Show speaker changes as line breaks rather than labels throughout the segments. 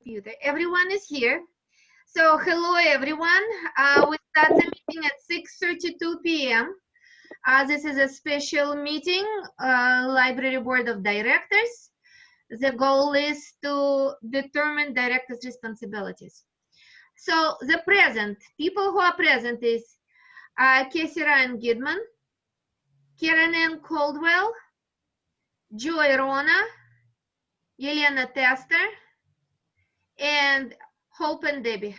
computer. Everyone is here. So hello everyone. We start the meeting at 6:32 p.m. This is a special meeting, Library Board of Directors. The goal is to determine directors' responsibilities. So the present, people who are present is Casey Ryan Gidman, Karen Ann Caldwell, Joy Rona, Yelena Tester, and Hope and Debbie.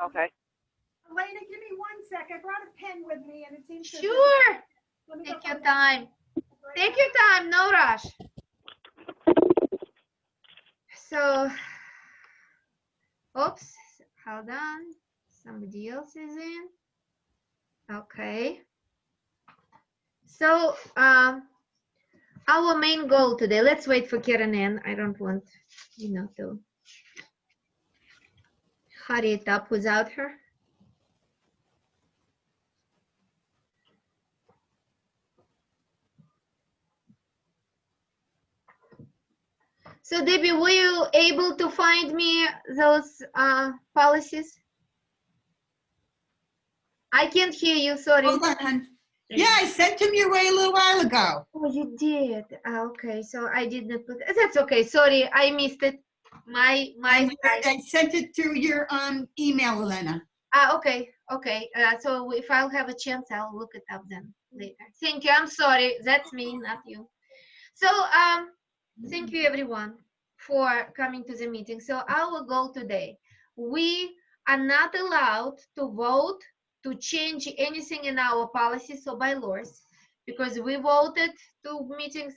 Okay.
Elena, give me 1 sec. I brought a pen with me and it seems to...
Sure. Take your time. Take your time, no rush. So, oops, hold on. Somebody else is in. Okay. So, our main goal today, let's wait for Karen Ann. I don't want, to hurry it up without her. So Debbie, were you able to find me those policies? I can't hear you, sorry.
Hold on. Yeah, I sent them your way a little while ago.
Oh, you did. Okay, so I did not put. That's okay. Sorry, I missed it. My.
I sent it through your email, Elena.
Okay. So if I'll have a chance, I'll look it up then later. Thank you. I'm sorry. That's me, not you. So thank you everyone for coming to the meeting. So our goal today, we are not allowed to vote to change anything in our policies or bylaws, because we voted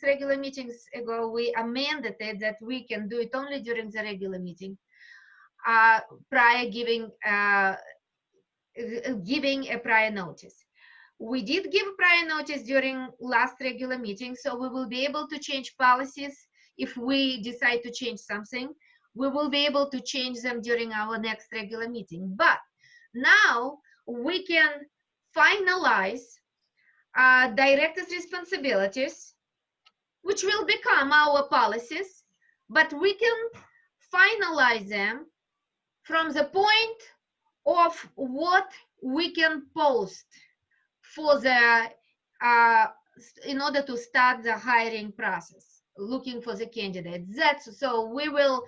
regular meetings ago. We amended it that we can do it only during the regular meeting, prior giving a prior notice. We did give prior notice during last regular meeting, so we will be able to change policies if we decide to change something. We will be able to change them during our next regular meeting. But now we can finalize directors' responsibilities, which will become our policies, but we can finalize them from the point of what we can post for the in order to start the hiring process, looking for the candidates. So we will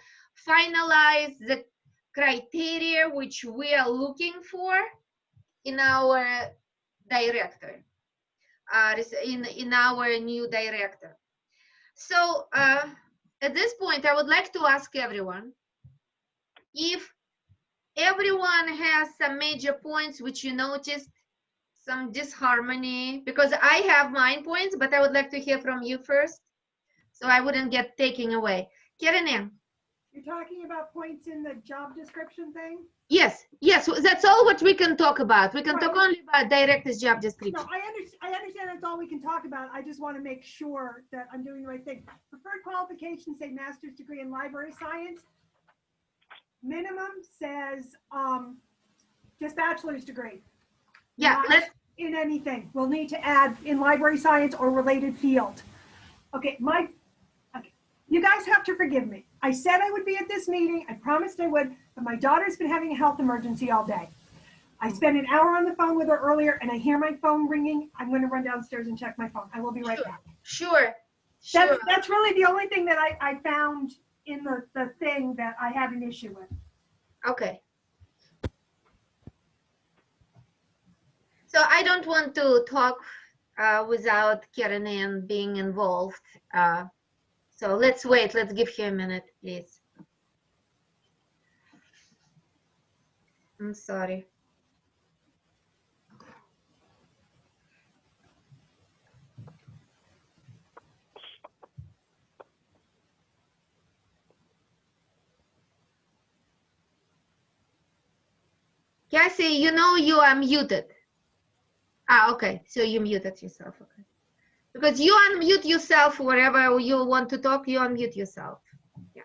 finalize the criteria which we are looking for in our director, in our new director. So at this point, I would like to ask everyone if everyone has some major points which you noticed some disharmony, because I have mine points, but I would like to hear from you first, so I wouldn't get taken away. Karen Ann.
You're talking about points in the job description thing?
Yes, that's all what we can talk about. We can talk only about director's job description.
No, I understand that's all we can talk about. I just want to make sure that I'm doing the right thing. Preferred qualifications say master's degree in library science. Minimum says just bachelor's degree.
Yeah,
let's in anything. We'll need to add in library science or related field. Okay, you guys have to forgive me. I said I would be at this meeting. I promised I would, but my daughter's been having a health emergency all day. I spent an hour on the phone with her earlier and I hear my phone ringing. I'm going to run downstairs and check my phone. I will be right back.
Sure.
That's really the only thing that I found in the thing that I had an issue with.
Okay. So I don't want to talk without Karen Ann being involved. So let's wait. Let's give her a minute, please. I'm sorry. Cassie, you know you are muted. Okay, so you muted yourself, okay. Because you unmute yourself wherever you want to talk, you unmute yourself. Yeah.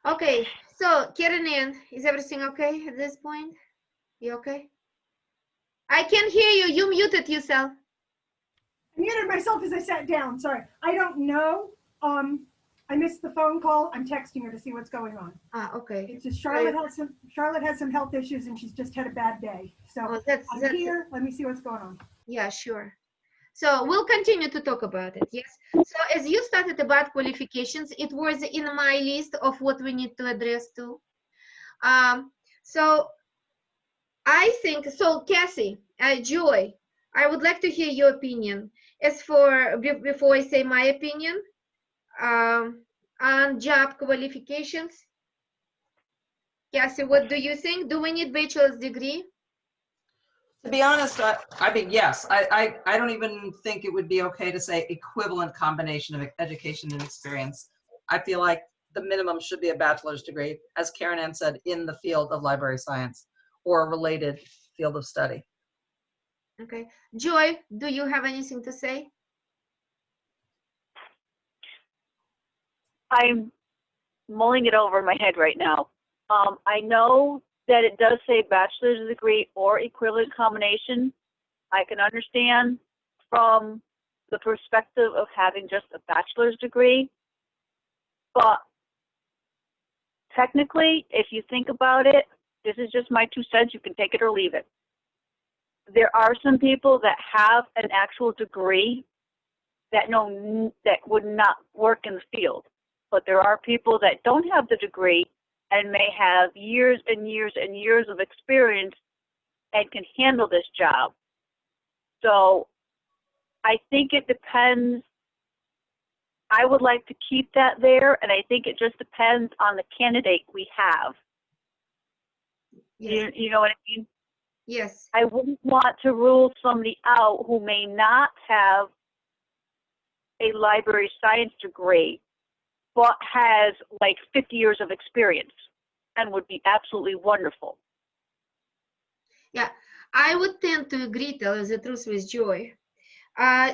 Okay, so Karen Ann, is everything okay at this point? You okay? I can hear you. You muted yourself.
I muted myself as I sat down. Sorry. I don't know. I missed the phone call. I'm texting her to see what's going on.
Ah, okay.
It's just Charlotte has some health issues and she's just had a bad day. So
Oh, that's
I'm here. Let me see what's going on.
yeah, sure. So we'll continue to talk about it. Yes. So as you started about qualifications, it was in my list of what we need to address too. So I think so, Cassie, Joy, I would like to hear your opinion. As for before I say my opinion on job qualifications, Cassie, what do you think? Do we need bachelor's degree?
To be honest, I mean, yes. I don't even think it would be okay to say equivalent combination of education and experience. I feel like the minimum should be a bachelor's degree, as Karen Ann said, in the field of library science or a related field of study.
Okay. Joy, do you have anything to say?
I'm mulling it over in my head right now. I know that it does say bachelor's degree or equivalent combination. I can understand from the perspective of having just a bachelor's degree, but technically, if you think about it, this is just my 2 cents, you can take it or leave it. There are some people that have an actual degree that would not work in the field, but there are people that don't have the degree and may have years and years and years of experience and can handle this job. So I think it depends. I would like to keep that there, and I think it just depends on the candidate we have.
Yes.
You know what I mean?
Yes.
I wouldn't want to rule somebody out who may not have a library science degree, but has like 50 years of experience and would be absolutely wonderful.
Yeah, I would tend to agree, tell you the truth, with Joy.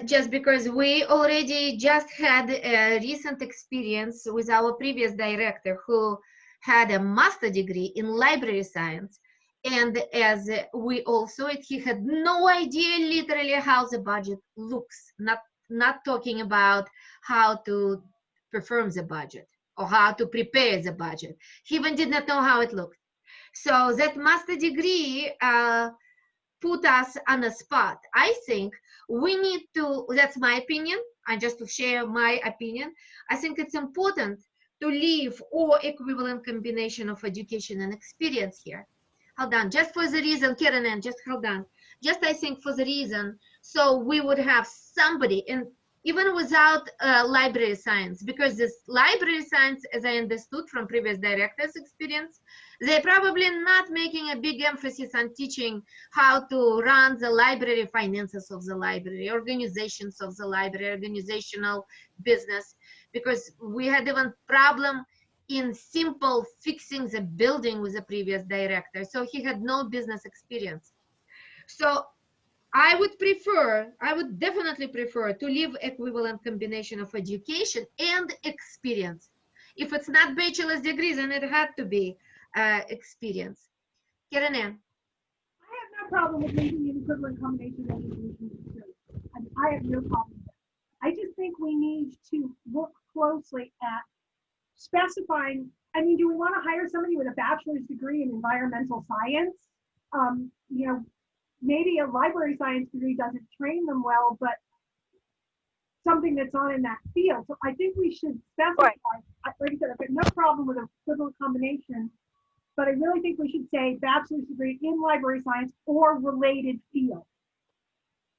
Just because we already just had a recent experience with our previous director who had a master degree in library science. And as we also, he had no idea literally how the budget looks, not talking about how to perform the budget or how to prepare the budget. He even did not know how it looked. So that master degree put us on a spot. I think we need to, that's my opinion, and just to share my opinion, I think it's important to leave or equivalent combination of education and experience here. Hold on, just for the reason, Karen Ann, just hold on. Just I think for the reason, so we would have somebody, and even without library science, because this library science, as I understood from previous directors' experience, they're probably not making a big emphasis on teaching how to run the library, finances of the library, organizations of the library, organizational business, because we had even problem in simple fixing the building with the previous director. So he had no business experience. So I would definitely prefer to leave equivalent combination of education and experience. If it's not bachelor's degree, then it had to be experience. Karen Ann.
I have no problem with making an equivalent combination of education and experience. I have no problem with that. I just think we need to look closely at specifying. I mean, do we want to hire somebody with a bachelor's degree in environmental science? You know, maybe a library science degree doesn't train them well, but something that's on in that field. So I think we should specify, like I said, I've got no problem with a equivalent combination, but I really think we should say bachelor's degree in library science or related field.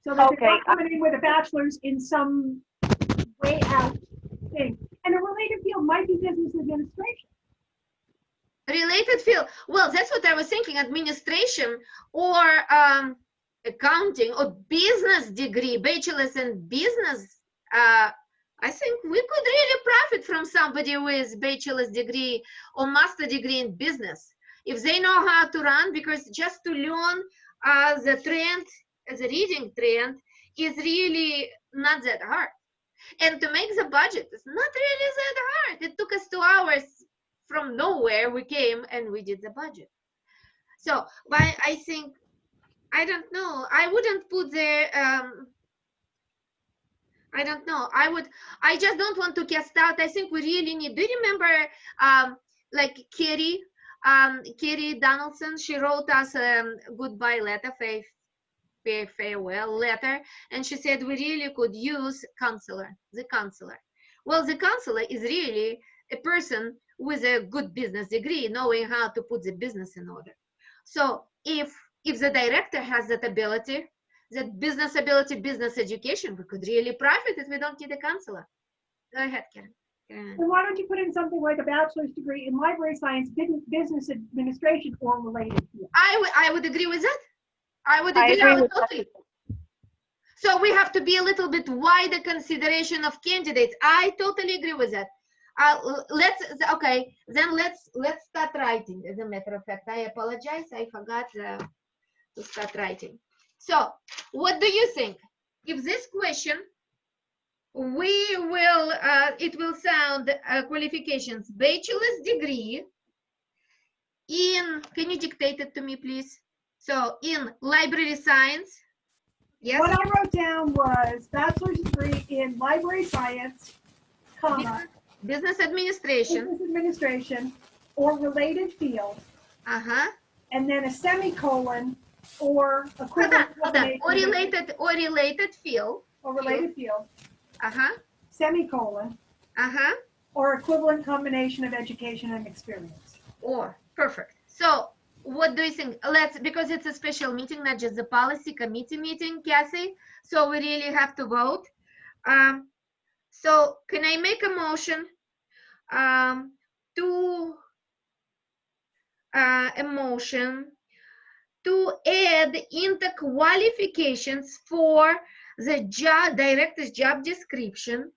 So that they're not coming in with a bachelor's in some way out thing. And a related field might be business administration.
Related field. Well, that's what I was thinking, administration or accounting or business degree, bachelor's in business. I think we could really profit from somebody with bachelor's degree or master degree in business. if they know how to run, because just to learn the trend, the reading trend is really not that hard. And to make the budget is not really that hard. It took us 2 hours from nowhere. We came and we did the budget. So why I think, I don't know, I wouldn't put the I don't know. I just don't want to cast out. I think we really need, do you remember like Carrie Donaldson? She wrote us a goodbye letter, farewell letter, and she said we really could use the counselor. Well, the counselor is really a person with a good business degree, knowing how to put the business in order. So if the director has that ability, that business ability, business education, we could really profit if we don't need a counselor. Go ahead, Karen.
Then why don't you put in something like a bachelor's degree in library science, business administration, or related field?
I would agree with that. I would
I
agree,
agree with
totally. So we have to be a little bit wider consideration of candidates. I totally agree with that. Let's start writing. As a matter of fact, I apologize. I forgot to start writing. So what do you think? If this question, we will, it will sound qualifications, bachelor's degree in, can you dictate it to me, please? So in library science, yes?
What I wrote down was bachelor's degree in library science, comma,
Business administration.
business administration, or related field,
Uh-huh.
and then a semicolon, or equivalent
Hold on. Or
combination
related field.
or related field,
Uh-huh.
semicolon,
Uh-huh.
or equivalent combination of education and experience.
Or perfect. So what do you think? Let's, because it's a special meeting, not just the policy committee meeting, Cassie. So we really have to vote. So can I make a motion to add into qualifications for the job director's job description,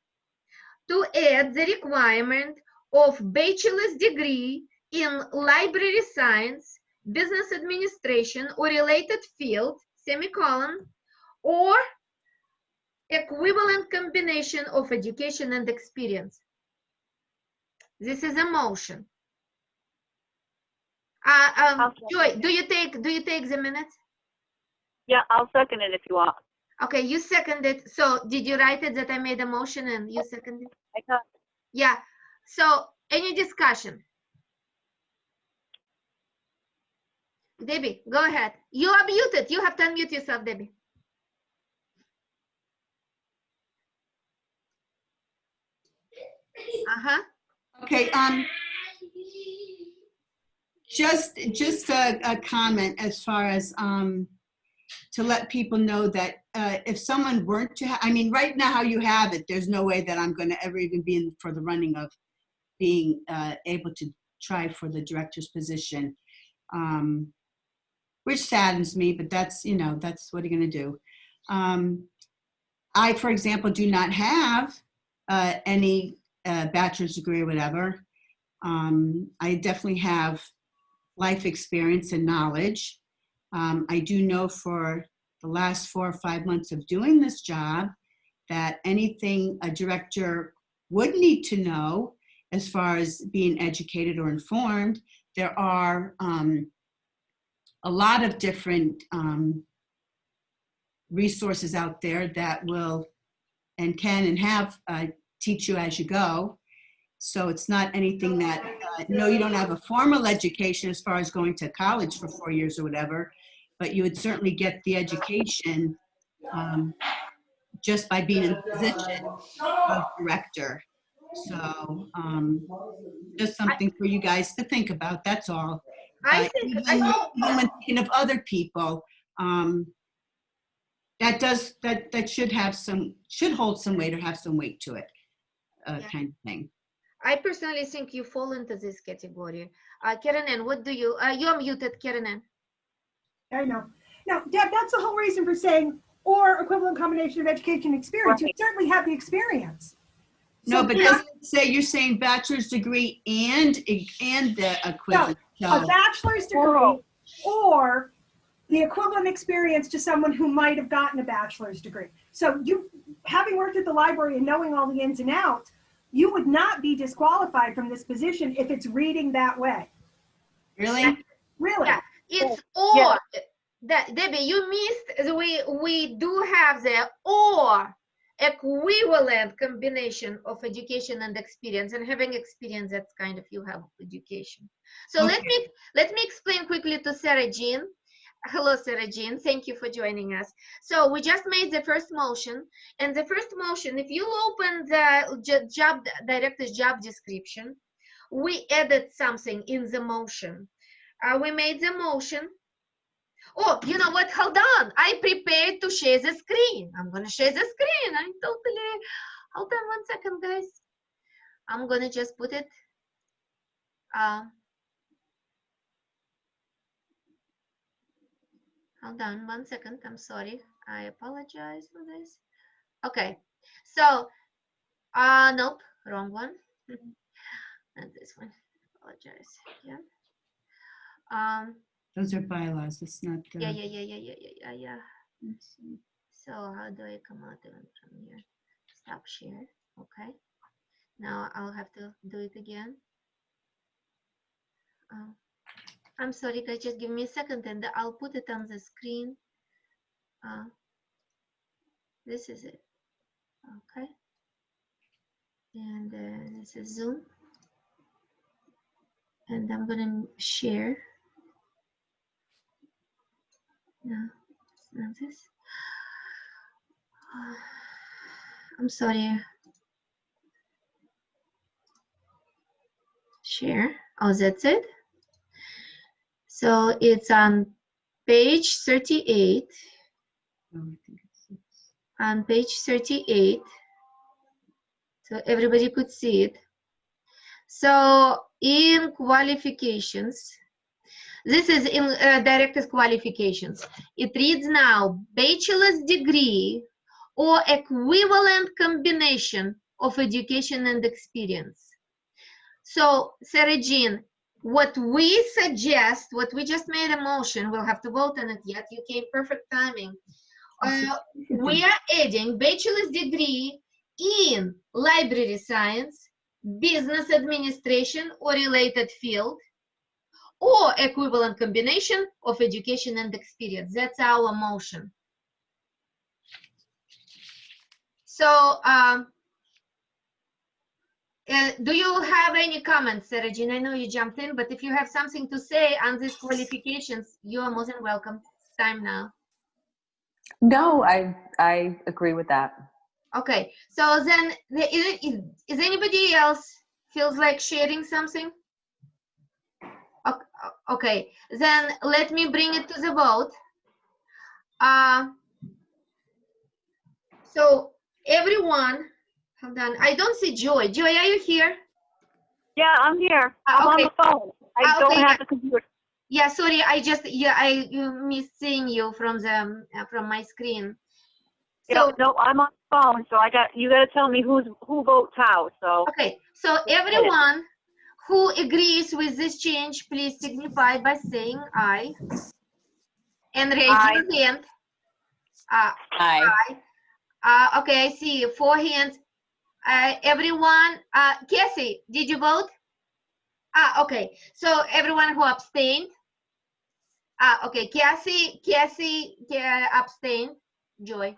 to add the requirement of bachelor's degree in library science, business administration, or related field, semicolon, or equivalent combination of education and experience. This is a motion. Joy, do you take the minutes?
Yeah, I'll second it if you want.
Okay, you seconded. So did you write it that I made a motion and you seconded?
I got
Yeah. So any discussion? Debbie, go ahead. You are muted. You have to unmute yourself, Debbie. Uh-huh.
Okay, just a comment as far as to let people know that if someone weren't to, I mean, right now how you have it, there's no way that I'm going to ever even be in for the running of being able to try for the director's position, which saddens me, but that's, you know, that's what you're going to do. I, for example, do not have any bachelor's degree or whatever. I definitely have life experience and knowledge. I do know for the last 4 or 5 months of doing this job that anything a director would need to know as far as being educated or informed, there are a lot of different resources out there that will and can and have teach you as you go. So it's not anything that, no, you don't have a formal education as far as going to college for 4 years or whatever, but you would certainly get the education just by being in the position of director. So just something for you guys to think about, that's all.
I think
even when thinking of other people, that should hold some weight or have some weight to it, kind of thing.
I personally think you fall into this category. Karen, what do you, you're muted, Karen.
I know. Now, Deb, that's the whole reason for saying, or equivalent combination of education and experience.
Right.
You certainly have the experience.
No,
So
but
now-
doesn't it say you're saying bachelor's degree and the equivalent?
a
So,
bachelor's degree or the equivalent experience to someone who might have gotten a bachelor's degree. So you, having worked at the library and knowing all the ins and outs, you would not be disqualified from this position if it's reading that way.
really?
Really?
Yeah, it's
Yeah.
or. That, Debbie, you missed. We do have the or equivalent combination of education and experience. And having experience, that's kind of you have education. So
Okay.
let me explain quickly to Sarah Jean. Hello, Sarah Jean. Thank you for joining us. So we just made the first motion, and the first motion, if you open the job director's job description, we added something in the motion. We made the motion. Oh, you know what? Hold on. I prepared to share the screen. I'm going to share the screen. I'm totally. Hold on 1 second, guys. I'm going to just put it. Hold on 1 second. I'm sorry. I apologize for this. Okay. So, nope. Wrong one. Not this one. Apologize. Yeah.
Those are bylaws. It's not.
Yeah.
Let's see.
So how do I come out even from here? Stop share. Okay. Now I'll have to do it again. I'm sorry, guys. Just give me a second, and I'll put it on the screen. This is it. Okay. And this is Zoom. And I'm gonna share. No, it's not this. I'm sorry. Share. Oh, that's it. So it's on page 38.
Oh, I think it's.
On page 38. So everybody could see it. So in qualifications, this is in director's qualifications. It reads now, bachelor's degree or equivalent combination of education and experience. So Sarah Jean, what we suggest, what we just made a motion, we'll have to vote on it yet, you came perfect timing. We are adding bachelor's degree in library science, business administration or related field, or equivalent combination of education and experience. That's our motion. So do you have any comments, Sarah Jean? I know you jumped in, but if you have something to say on these qualifications, you are more than welcome. It's time now.
No, I agree with that.
Okay, so then is anybody else feels like sharing something? Okay, then let me bring it to the vote. So everyone, hold on. I don't see Joy. Joy, are you here?
Yeah, I'm here. I'm
okay.
on the phone. I don't
Okay,
have
yeah.
the computer.
Yeah, sorry. I missed seeing you from my screen. So
No, I'm on the phone, so you got to tell me who votes how. So
okay, so everyone who agrees with this change, please signify by saying aye and raise your hand.
Aye.
Okay, I see 4 hands. Everyone, Cassie, did you vote? Okay. So everyone who abstained. Okay. Cassie abstained. Joy.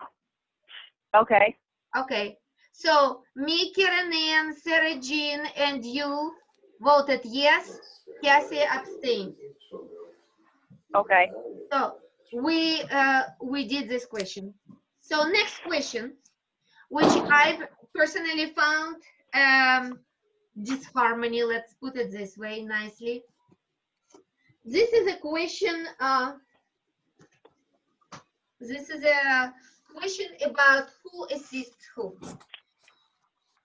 Okay.
Okay. So me, Karen, and Sarah Jean, and you voted yes. Cassie abstained.
Okay.
So we did this question. So next question, which I've personally found disharmony, let's put it this way nicely. This is a question about who assists who.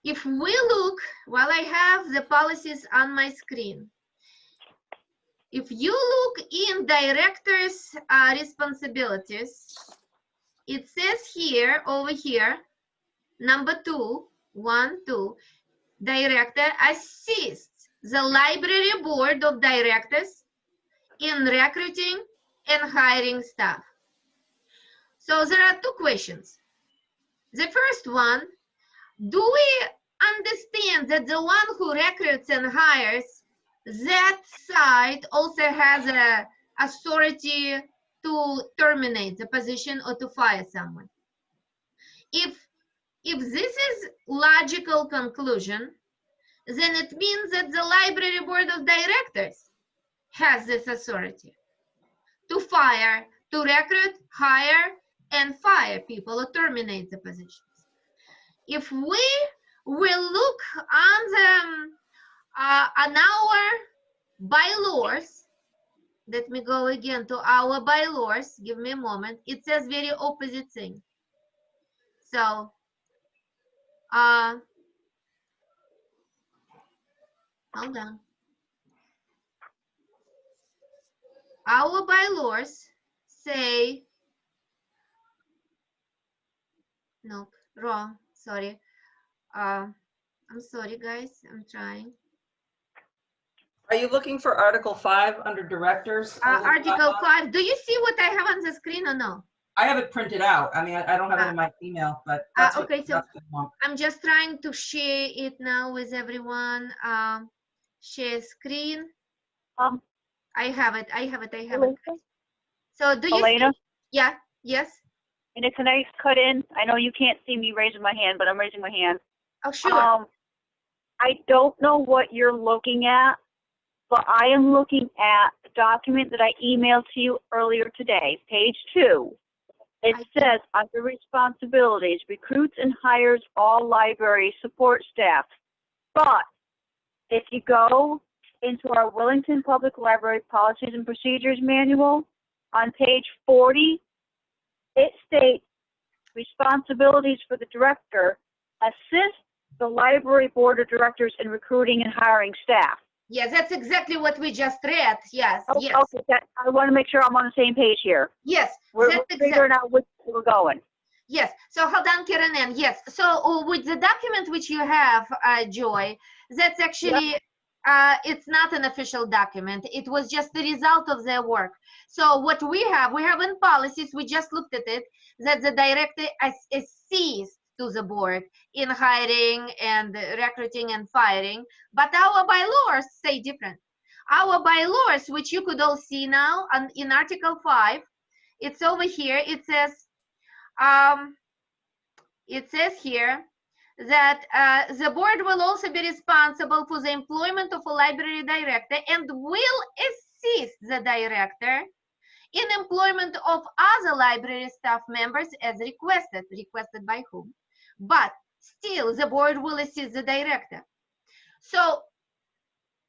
If we look, while I have the policies on my screen, if you look in director's responsibilities, it says here, over here, number 2, director assists the library board of directors in recruiting and hiring staff. So there are two questions. The first one, do we understand that the one who recruits and hires, that side also has a authority to terminate the position or to fire someone? If this is logical conclusion, then it means that the library board of directors has this authority to fire, to recruit, hire, and fire people or terminate the positions. If we will look on our bylaws, let me go again to our bylaws, give me a moment, it says very opposite thing. So, hold on. Our bylaws say, nope, wrong, sorry. I'm sorry, guys, I'm trying.
Are you looking for Article 5 under Directors?
Article 5, do you see what I have on the screen or no?
I have it printed out. I mean, I don't have it in my email, but that's what,
okay, so
that's what I want.
I'm just trying to share it now with everyone. Share screen. I have it. So do you
Elena?
see? Yeah, yes.
And can I cut in? I know you can't see me raising my hand, but I'm raising my hand.
Oh, sure.
I don't know what you're looking at, but I am looking at the document that I emailed to you earlier today, page 2. It says, under responsibilities, recruits and hires all library support staff. But if you go into our Wellington Public Library Policies and Procedures Manual, on page 40, it states, responsibilities for the director, assist the library board of directors in recruiting and hiring staff.
Yes, that's exactly what we just read. Yes,
Oh,
yes.
Okay, I want to make sure I'm on the same page here.
Yes,
We're
that's
figuring out which way we're going.
Yes, so hold on, Karen Ann. Yes, so with the document which you have, Joy, that's actually, it's not an official document. It was just the result of their work. So what we have in policies, we just looked at it, that the director assists to the board in hiring and recruiting and firing, but our bylaws say different. Our bylaws, which you could all see now in Article 5, it's over here, it says here that the board will also be responsible for the employment of a library director and will assist the director in employment of other library staff members as requested. Requested by whom? But still, the board will assist the director. So,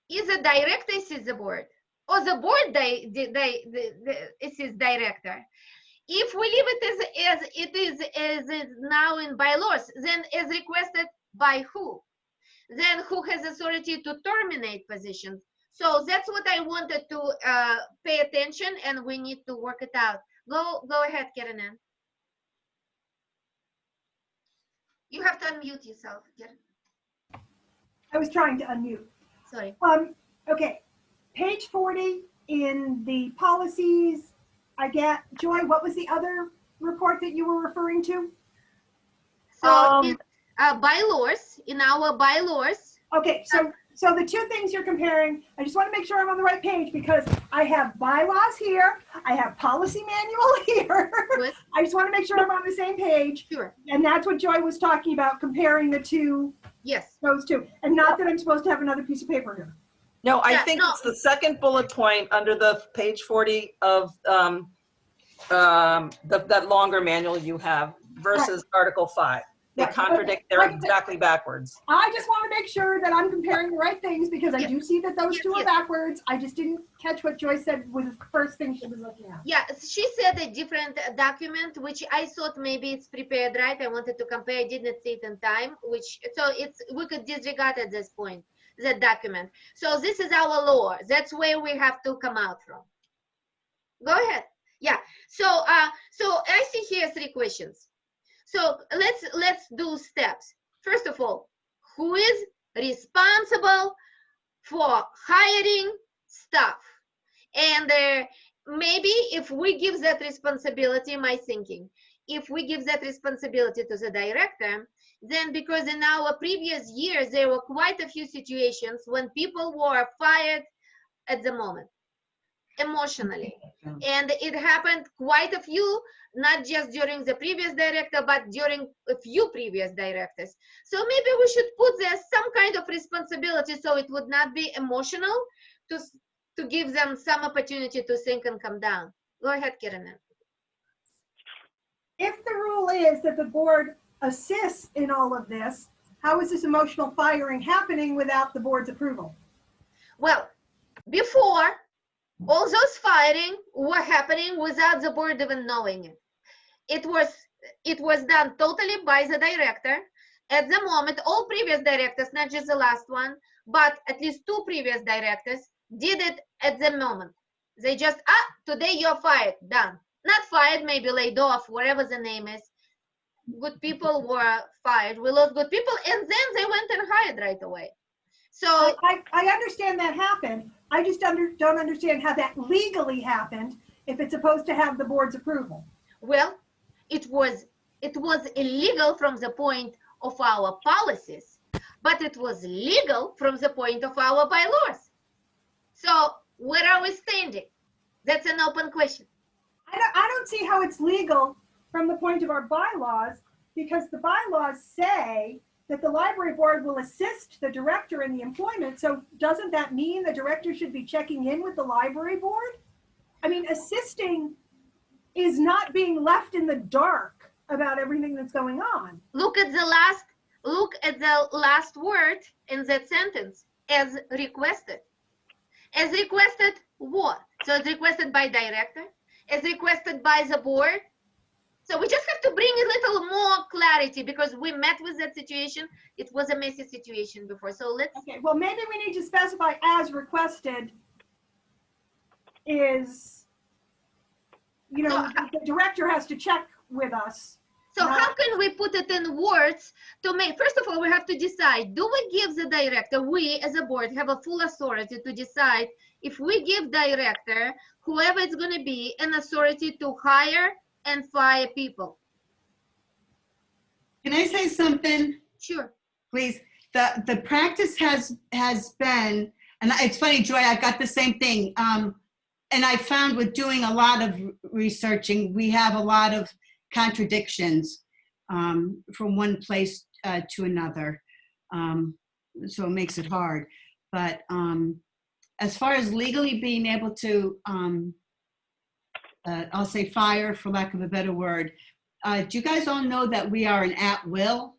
is the director assist the board, or the board assist director? If we leave it as it is now in bylaws, then as requested by who? Then who has authority to terminate positions? So that's what I wanted to pay attention, and we need to work it out. Go ahead, Karen Ann. You have to unmute yourself, Karen.
I was trying to unmute.
Sorry.
Okay, page 40 in the policies. I get, Joy, what was the other report that you were referring to?
So bylaws, in our bylaws.
Okay, so the two things you're comparing, I just want to make sure I'm on the right page because I have bylaws here, I have policy manual here.
Good.
I just want to make sure I'm on the same page.
Sure.
And that's what Joy was talking about, comparing the two.
Yes.
Those two. And not that I'm supposed to have another piece of paper here.
No, I think it's the second bullet point under the page 40 of that longer manual you have versus Article 5. They
Right.
contradict, they're exactly backwards.
I just want to make sure that I'm comparing the right things because I do see that those two are
Yes.
backwards. I just didn't catch what Joy said was the first thing she was looking at.
Yeah, she said a different document, which I thought maybe it's prepared right. I wanted to compare, I didn't see it in time, so we could disregard at this point, that document. So this is our law. That's where we have to come out from. Go ahead. Yeah, so I see here 3 questions. So let's do steps. First of all, who is responsible for hiring staff And maybe if we give that responsibility, my thinking, if we give that responsibility to the director, then because in our previous years, there were quite a few situations when people were fired at the moment, emotionally. And it happened quite a few, not just during the previous director, but during a few previous directors. So maybe we should put there some kind of responsibility so it would not be emotional, to give them some opportunity to think and come down. Go ahead, Karen.
If the rule is that the board assists in all of this, how is this emotional firing happening without the board's approval?
Well, before, all those firing were happening without the board even knowing it. It was done totally by the director. At the moment, all previous directors, not just the last one, but at least 2 previous directors did it at the moment. They just, today you're fired, done. Not fired, maybe laid off, whatever the name is. Good people were fired. We lost good people, and then they went and hired right away. So
I understand that happened. I just don't understand how that legally happened if it's supposed to have the board's approval.
well, it was illegal from the point of our policies, but it was legal from the point of our bylaws. So where are we standing? That's an open question.
I don't see how it's legal from the point of our bylaws, because the bylaws say that the library board will assist the director in the employment. So doesn't that mean the director should be checking in with the library board? I mean, assisting is not being left in the dark about everything that's going on.
Look at the last word in that sentence, as requested. As requested what? So it's requested by director, as requested by the board. So we just have to bring a little more clarity, because we met with that situation. It was a messy situation before. So let's.
Okay, well, maybe we need to specify as requested is, the director has to check with us.
So how can we put it in words to make, first of all, we have to decide, do we give the director, we as a board have a full authority to decide if we give director, whoever it's going to be, an authority to hire and fire people?
Can I say something,
Sure.
please? The practice has been, and it's funny, Joy, I got the same thing. And I found with doing a lot of researching, we have a lot of contradictions from one place to another. So it makes it hard. But as far as legally being able to, I'll say fire, for lack of a better word, do you guys all know that we are an at-will?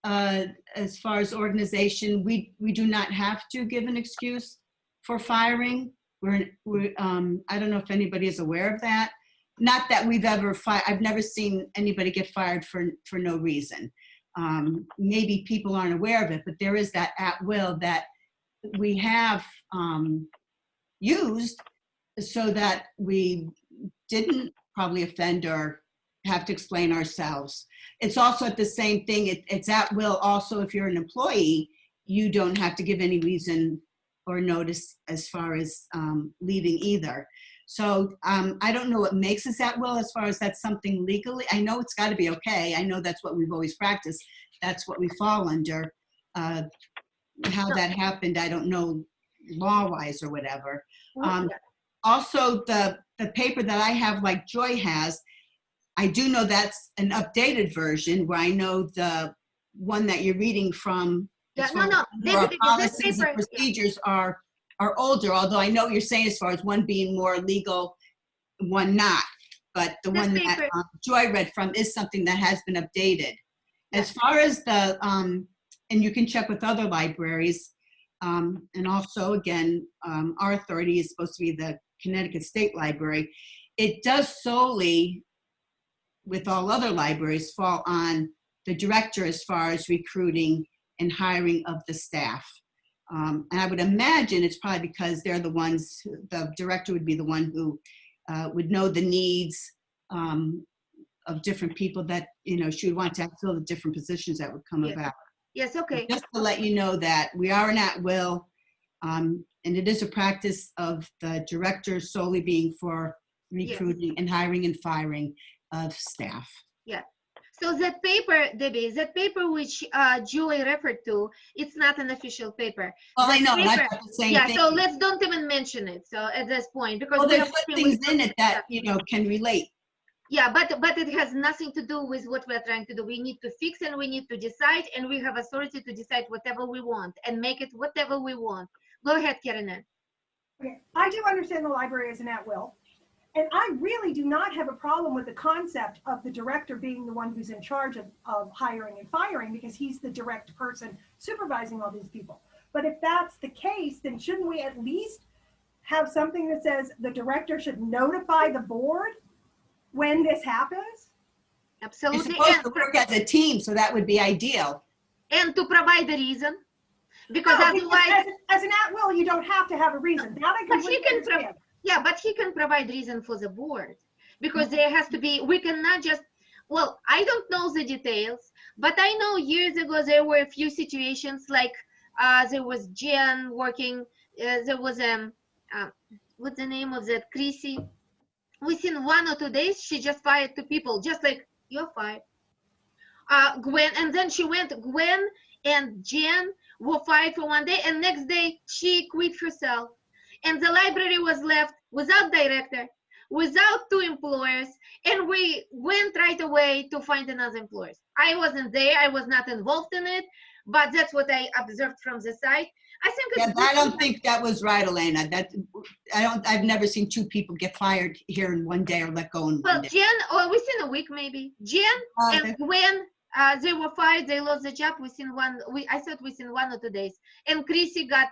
As far as organization, we do not have to give an excuse for firing. I don't know if anybody is aware of that. Not that we've ever I've never seen anybody get fired for no reason. Maybe people aren't aware of it, but there is that at will that we have used so that we didn't probably offend or have to explain ourselves. It's also at the same thing, it's at will also if you're an employee, you don't have to give any reason or notice as far as leaving either. So I don't know what makes us at will as far as that's something legally. I know it's got to be okay. I know that's what we've always practiced. That's what we fall under. How that happened, I don't know law-wise or whatever. Also, the paper that I have, like Joy has, I do know that's an updated version where I know the one that you're reading from.
Yeah,
Our policies and procedures are older, although I know what you're saying as far as one being more legal, one not. But the one that Joy read from is something that has been updated. As far as the, and you can check with other libraries, and also again, our authority is supposed to be the Connecticut State Library. It does solely, with all other libraries, fall on the director as far as recruiting and hiring of the staff. And I would imagine it's probably because they're the ones, the director would be the one who would know the needs of different people that, she would want to fill the different positions that would come about.
Yes, okay.
Just to let you know that we are an at-will, And it is a practice of the director solely being for recruiting and hiring and firing of staff.
Yeah. So that paper, Debbie, that paper which Julie referred to, it's not an official paper.
Well,
That
I know, and I
paper-
thought the same
yeah,
thing.
so let's don't even mention it. So at this point, because
Well,
we
they
are
put
working
things
with-
in it that, you know, can relate.
Yeah, but it has nothing to do with what we're trying to do. We need to fix and we need to decide, and we have authority to decide whatever we want and make it whatever we want. Go ahead, Karen.
Okay, I do understand the library is an at-will, and I really do not have a problem with the concept of the director being the one who's in charge of hiring and firing, because he's the direct person supervising all these people. But if that's the case, then shouldn't we at least have something that says the director should notify the board when this happens?
You're
Absolutely.
supposed to work as a team, so that would be ideal.
And to provide the reason, because
No, because
otherwise,
as an at-will, you don't have to have a reason. That I
but he
completely
can
understand.
yeah, but he can provide reason for the board, because there has to be, we cannot just, well, I don't know the details, but I know years ago there were a few situations like there was Jen working, there was what's the name of that, Chrissy? Within 1 or 2 days, she just fired 2 people, just like, you're fired. Gwen, and then she went, Gwen and Jen were fired for 1 day, and next day she quit herself. And the library was left without director, without 2 employers, and we went right away to find another employer. I wasn't there, I was not involved in it, but that's what I observed from the side. I think it's
Yeah, I don't think that was right, Elena. I've never seen 2 people get fired here in 1 day or let go in 1
well,
day.
Jen, or within a week maybe. Jen and Gwen, they were fired, they lost the job within I thought within 1 or 2 days. And Chrissy got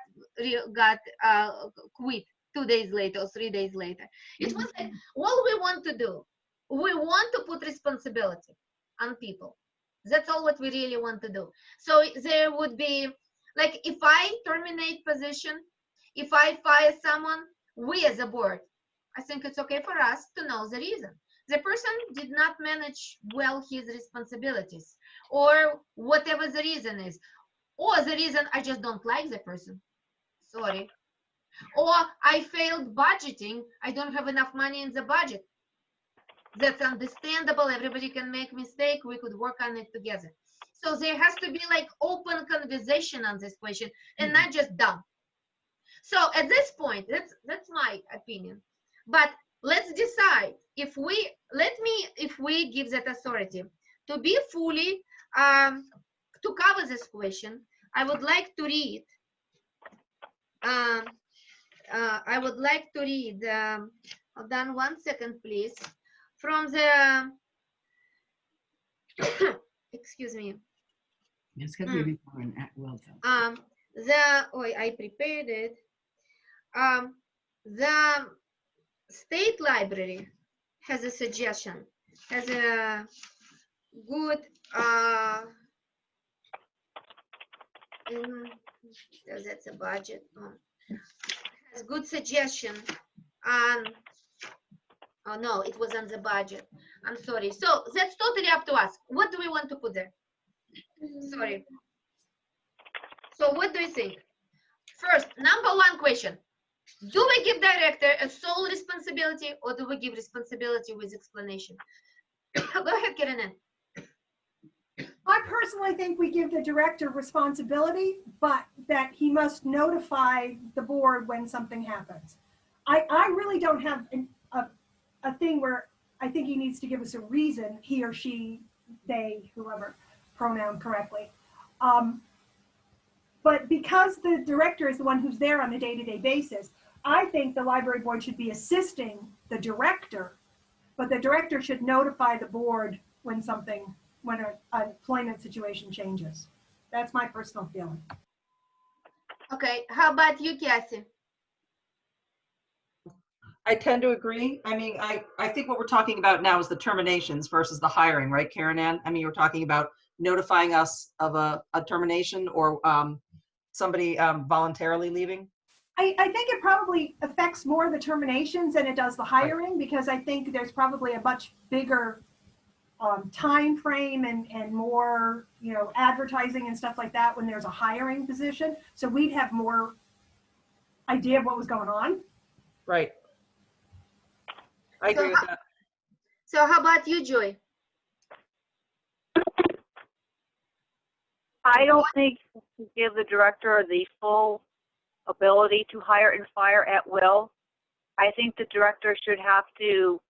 quit 2 days later or 3 days later. It was like, all we want to do, we want to put responsibility on people. That's all what we really want to do. So there would be, like, if I terminate position, if I fire someone, we as a board, I think it's okay for us to know the reason. The person did not manage well his responsibilities, or whatever the reason is, or the reason I just don't like the person, sorry, or I failed budgeting, I don't have enough money in the budget. That's understandable, everybody can make mistake, we could work on it together. So there has to be like open conversation on this question and not just dumb. So at this point, that's my opinion, but let's decide if we give that authority to be fully to cover this question. I would like to read hold on 1 second please, from the excuse me,
It's got to be an at-will though.
I prepared it. The state library has a suggestion, has a good so that's a budget, has good suggestion on, oh no, it was on the budget, I'm sorry. So that's totally up to us, what do we want to put there? Sorry. So what do you think? First, number 1 question, do we give director a sole responsibility, or do we give responsibility with explanation? Go ahead, Karen.
I personally think we give the director responsibility, but that he must notify the board when something happens. I really don't have a thing where I think he needs to give us a reason, he or she, they, whoever, pronoun correctly. But because the director is the one who's there on a day-to-day basis, I think the library board should be assisting the director, but the director should notify the board when an employment situation changes. That's my personal feeling.
Okay, how about you, Cassie?
I tend to agree. I mean, I think what we're talking about now is the terminations versus the hiring, right, Karen Ann? I mean, you're talking about notifying us of a termination or somebody voluntarily leaving.
I think it probably affects more the terminations than it does the hiring, because I think there's probably a much bigger time frame and more, advertising and stuff like that when there's a hiring position. So we'd have more idea of what was going on.
Right. I agree with that.
So how about you, Joy?
I don't think you can give the director the full ability to hire and fire at will. I think the director should have to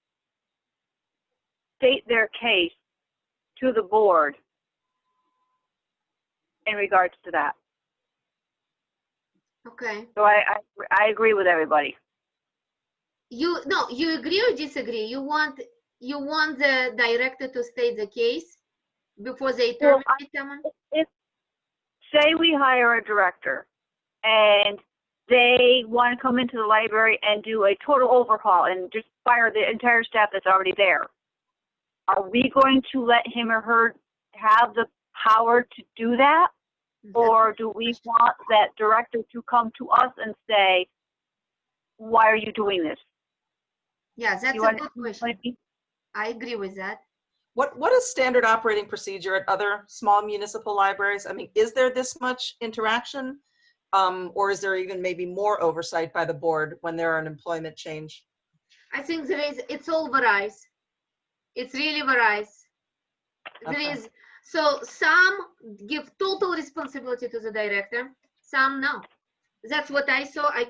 state their case to the board in regards to that.
Okay.
So I agree with everybody.
You agree or disagree? You want the director to state the case before they
Well,
terminate someone?
If, say we hire a director and they want to come into the library and do a total overhaul and just fire the entire staff that's already there, are we going to let him or her have the power to do that? Or do we want that director to come to us and say, why are you doing this?
Yeah, that's
You
a
want
good
to
question. I agree with that.
What is standard operating procedure at other small municipal libraries? I mean, is there this much interaction? Or is there even maybe more oversight by the board when there are an employment change?
I think it's all varies. It's really varies. There
Okay.
is, so some give total responsibility to the director, some no. That's what I saw. I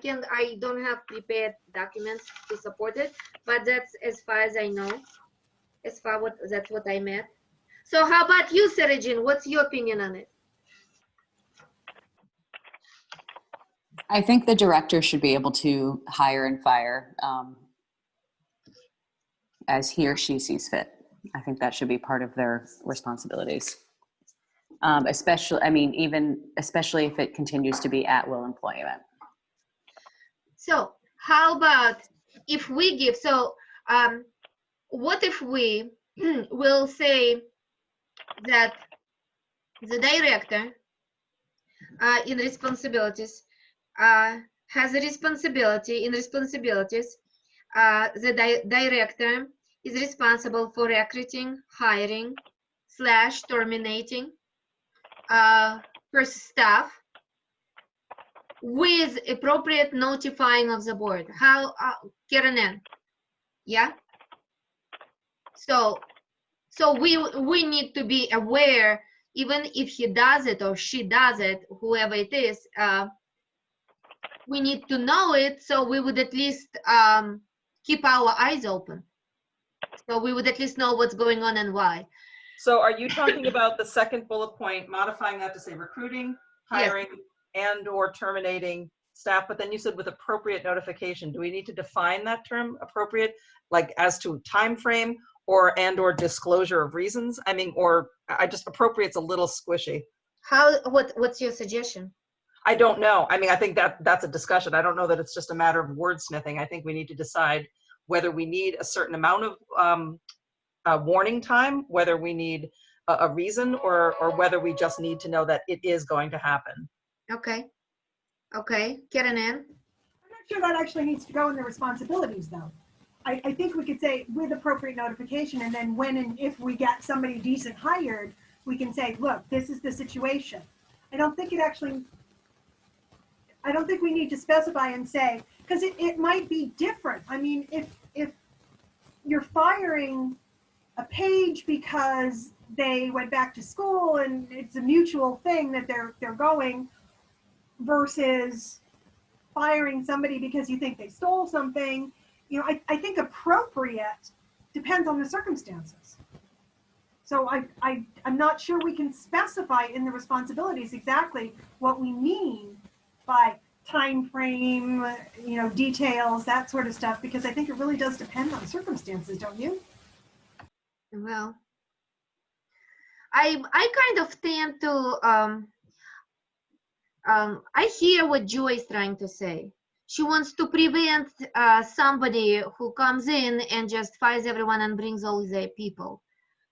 don't have prepared documents to support it, but that's as far as I know. That's what I met. So how about you, Sarah Jean? What's your opinion on it?
I think the director should be able to hire and fire as he or she sees fit. I think that should be part of their responsibilities. Especially if it continues to be at will employment.
So how about if we give, what if we will say that the director in responsibilities has a responsibility in responsibilities. The director is responsible for recruiting, hiring, / terminating staff with appropriate notifying of the board. How, Karen? Yeah. So we need to be aware, even if he does it or she does it, whoever it is, we need to know it, so we would at least keep our eyes open. So we would at least know what's going on and why.
So are you talking about the second bullet point, modifying that to say recruiting, hiring, and or terminating staff, but then you said with appropriate notification. Do we need to define that term appropriate, like as to time frame or and or disclosure of reasons? I mean, or I just appropriate's a little squishy.
What's your suggestion?
I don't know. I mean, I think that's a discussion. I don't know that it's just a matter of wordsmithing. I think we need to decide whether we need a certain amount of warning time, whether we need a reason, or whether we just need to know that it is going to happen.
Okay. Karen Ann?
I'm not sure that actually needs to go in the responsibilities, though. I think we could say with appropriate notification, and then when and if we get somebody decent hired, we can say, look, this is the situation. I don't think we need to specify and say, because it might be different. I mean, if you're firing a page because they went back to school and it's a mutual thing that they're going, versus firing somebody because you think they stole something, you know, I think appropriate depends on the circumstances. So I'm not sure we can specify in the responsibilities exactly what we mean by time frame, you know, details, that sort of stuff, because I think it really does depend on circumstances, don't you?
Well, I kind of tend to I hear what Joy is trying to say. She wants to prevent somebody who comes in and just fires everyone and brings all their people.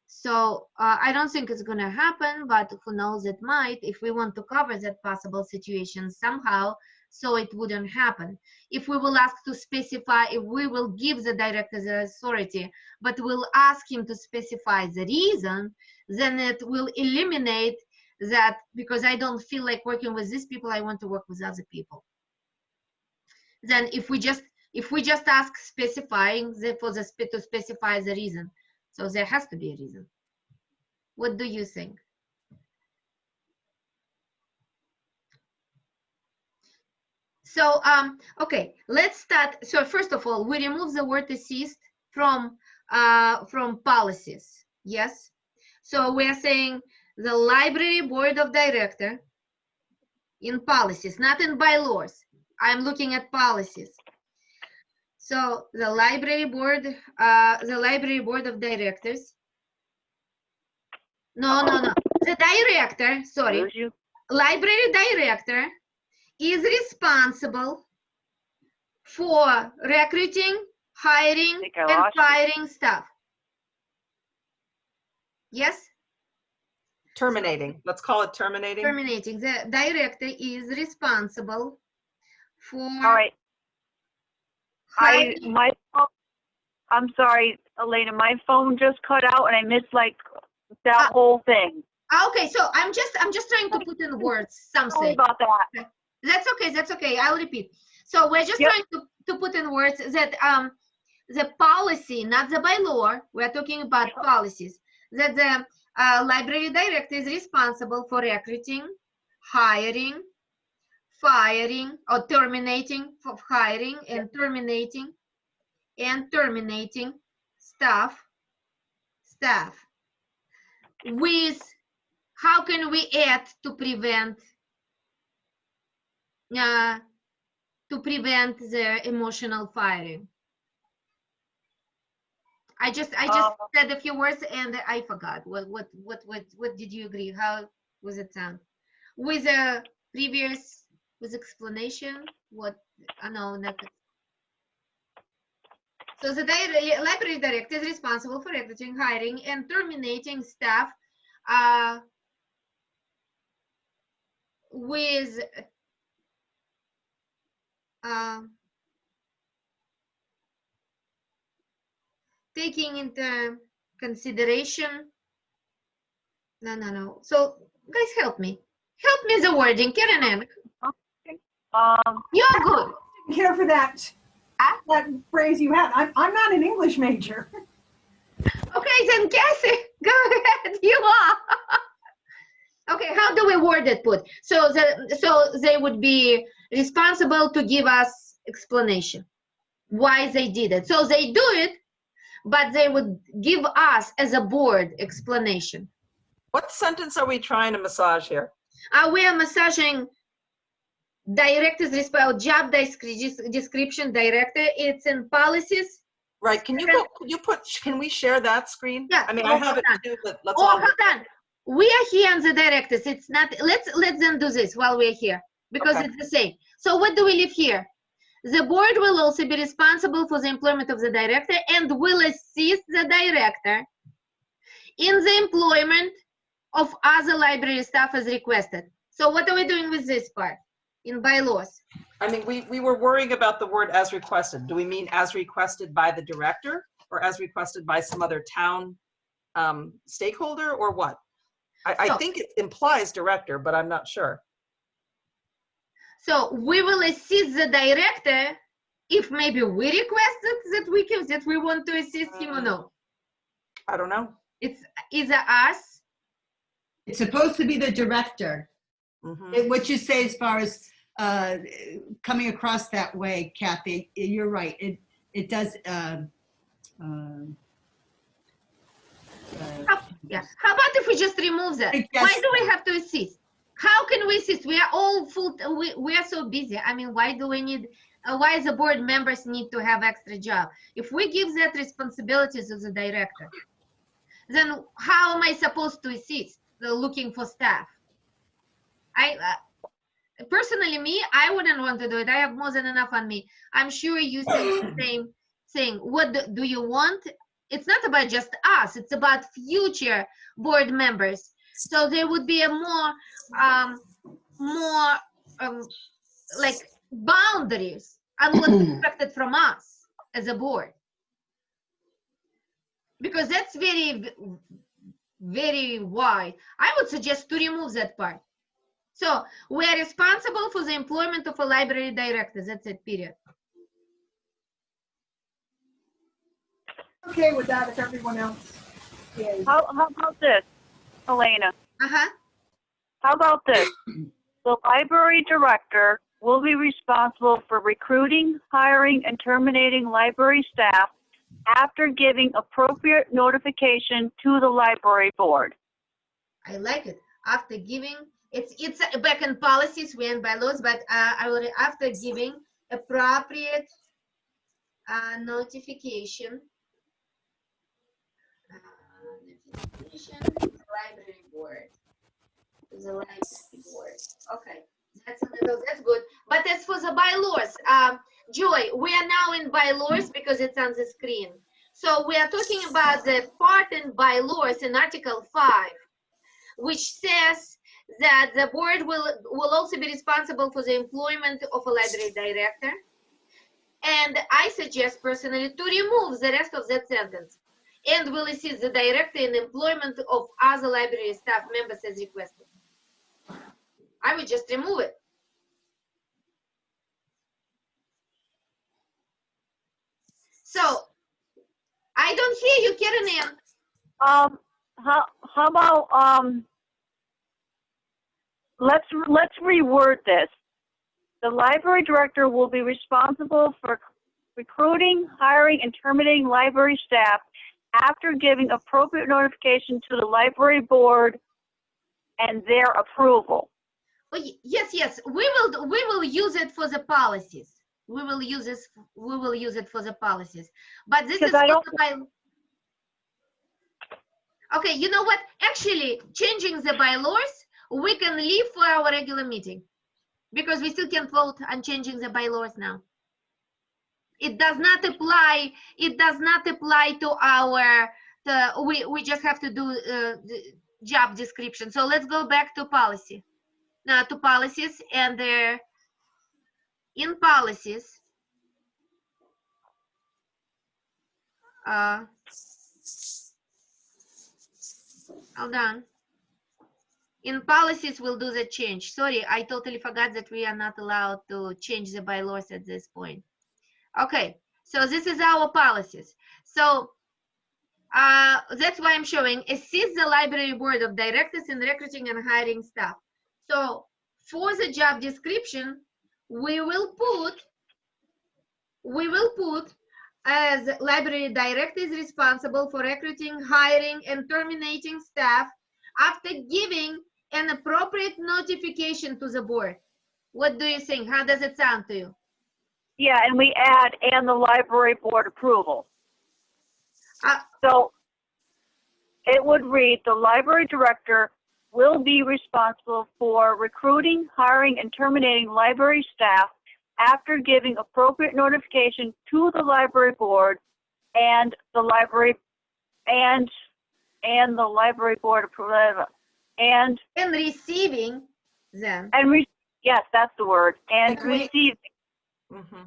So I don't think it's going to happen, but who knows, it might, if we want to cover that possible situation somehow, so it wouldn't happen. If we will ask to specify, if we will give the director the authority, but we'll ask him to specify the reason, then it will eliminate that, because I don't feel like working with these people, I want to work with other people. than if we just ask specifying to specify the reason. So there has to be a reason. What do you think? So okay, let's start. So first of all, we remove the word assist from policies. Yes. So we're saying the library board of director in policies, not in bylaws. I'm looking at policies. So the library board of directors. No. The director, sorry,
Lose you.
library director is responsible for recruiting, hiring,
Think I
and
lost you.
firing staff. Yes?
Terminating. Let's call it terminating.
Terminating. The director is responsible for
All right.
hiring.
I'm sorry, Elena, my phone just cut out and I missed like that whole thing.
Okay, so I'm just trying to put in words
Sorry
something.
about that.
That's okay. I'll repeat. So we're just
Yep.
trying to put in words that the policy, not the bylaw, we're talking about policies, that the library director is responsible for recruiting, hiring, firing, or terminating, for hiring and terminating staff with, how can we add to prevent the emotional firing? I just said a few words and I forgot. What did you agree? How was it sound? With a previous explanation? What? No, not. So the library director is responsible for recruiting, hiring, and terminating staff with taking into consideration. No. So guys, help me the wording. Karen, you're good.
Didn't care for that phrase you had. I'm not an English major.
Okay, then Cassie, go ahead. You are. Okay, how do we word it? Put so they would be responsible to give us explanation why they did it. So they do it, but they would give us as a board explanation.
What sentence are we trying to massage here?
We are massaging director's job description director. It's in policies.
Right. Can we share that screen?
Yeah.
I mean, I have it too, but let's
Oh,
all.
hold on. We are here on the directors. It's not. Let's them do this while we're here because
Okay.
it's the same. So what do we leave here? The board will also be responsible for the employment of the director and will assist the director in the employment of other library staff as requested. So what are we doing with this part in bylaws?
I mean, we were worrying about the word as requested. Do we mean as requested by the director or as requested by some other town stakeholder or what? I think it implies director, but I'm not sure.
So we will assist the director if maybe we requested that we want to assist him or no.
I don't know.
It's either us.
It's supposed to be the director.
Mhm.
What you say as far as coming across that way, Kathy, you're right. It does.
How about if we just remove that? Why do we have to assist? How can we assist? We are all full. We are so busy. I mean, why do we need? Why the board members need to have extra job? If we give that responsibilities to the director, then how am I supposed to assist looking for staff? Personally, I wouldn't want to do it. I have more than enough on me. I'm sure you say the same thing. What do you want? It's not about just us. It's about future board members. So there would be a more like boundaries on what's expected from us as a board. Because that's very, very wide. I would suggest to remove that part. So we are responsible for the employment of a library director. That's it, period.
Okay with that if everyone else is.
How about this, Elena?
Uh-huh.
How about this? The library director will be responsible for recruiting, hiring, and terminating library staff after giving appropriate notification to the library board.
I like it. After giving, it's back in policies, we and bylaws, but I will after giving appropriate notification. Notification to the library board. To the library board. Okay, that's good. But as for the bylaws, Joy, we are now in bylaws because it's on the screen. So we are talking about the part in bylaws in Article 5, which says that the board will also be responsible for the employment of a library director. And I suggest personally to remove the rest of that sentence and will assist the director in employment of other library staff members as requested. I would just remove it. So I don't hear you, Karen Ann.
How about let's reword this. The library director will be responsible for recruiting, hiring, and terminating library staff after giving appropriate notification to the library board and their approval.
Oh, yes, we will use it for the policies. We will use it for the policies. But this is
Because I don't.
Okay, you know what? Actually, changing the bylaws, we can leave for our regular meeting because we still can vote on changing the bylaws now. It does not apply. It does not apply to our. We just have to do the job description. So let's go back to policy. Now to policies, and in policies. Hold on. In policies, we'll do the change. Sorry, I totally forgot that we are not allowed to change the bylaws at this point. Okay, so this is our policies. So that's why I'm showing assist the library board of directors in recruiting and hiring staff. So for the job description, we will put as library director is responsible for recruiting, hiring, and terminating staff after giving an appropriate notification to the board. What do you think? How does it sound to you?
Yeah, and we add and the library board approval. So it would read, the library director will be responsible for recruiting, hiring, and terminating library staff after giving appropriate notification to the library board and the library board approval and
receiving them.
Yes, that's the word. And receiving.
Mm-hmm.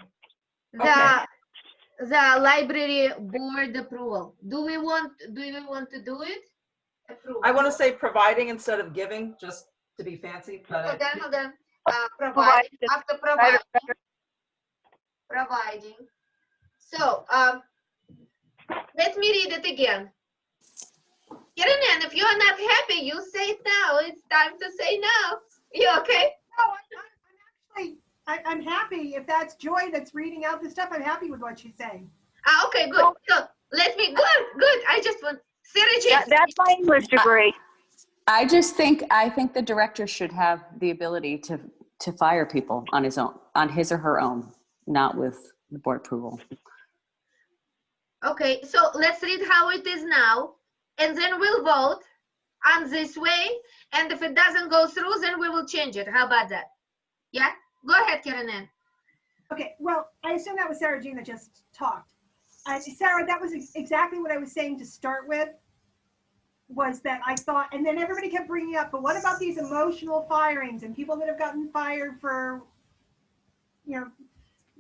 The library board approval. Do we want to do it? Approval.
I want to say providing instead of giving, just to be fancy. But
Hold on. Providing. After providing. So let me read it again. Karen, if you are not happy, you say it now. It's time to say no. You okay?
No, I'm happy. If that's Joy that's reading out the stuff, I'm happy with what she's saying.
Okay, good. So let me, good. I just want, Sarah Jane.
That's my English degree.
I think the director should have the ability to fire people on his own, on his or her own, not with the board approval.
Okay, so let's read how it is now, and then we'll vote on this way. And if it doesn't go through, then we will change it. How about that? Yeah? Go ahead, Karen Ann.
Okay, well, I assume that was Sarah Jean that just talked. Sarah, that was exactly what I was saying to start with, was that I thought, and then everybody kept bringing up, but what about these emotional firings and people that have gotten fired for,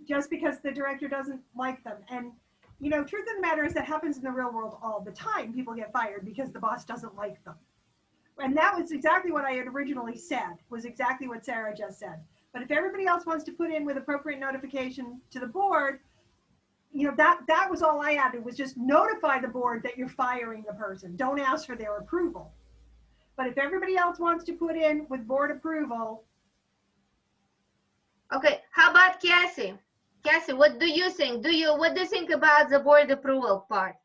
just because the director doesn't like them? And, truth of the matter is that happens in the real world all the time. People get fired because the boss doesn't like them. And that was exactly what I had originally said, was exactly what Sarah just said. But if everybody else wants to put in with appropriate notification to the board, that was all I added, was just notify the board that you're firing the person. Don't ask for their approval. But if everybody else wants to put in with board approval,
Okay, how about Cassie? Cassie, what do you think? What do you think about the board approval part?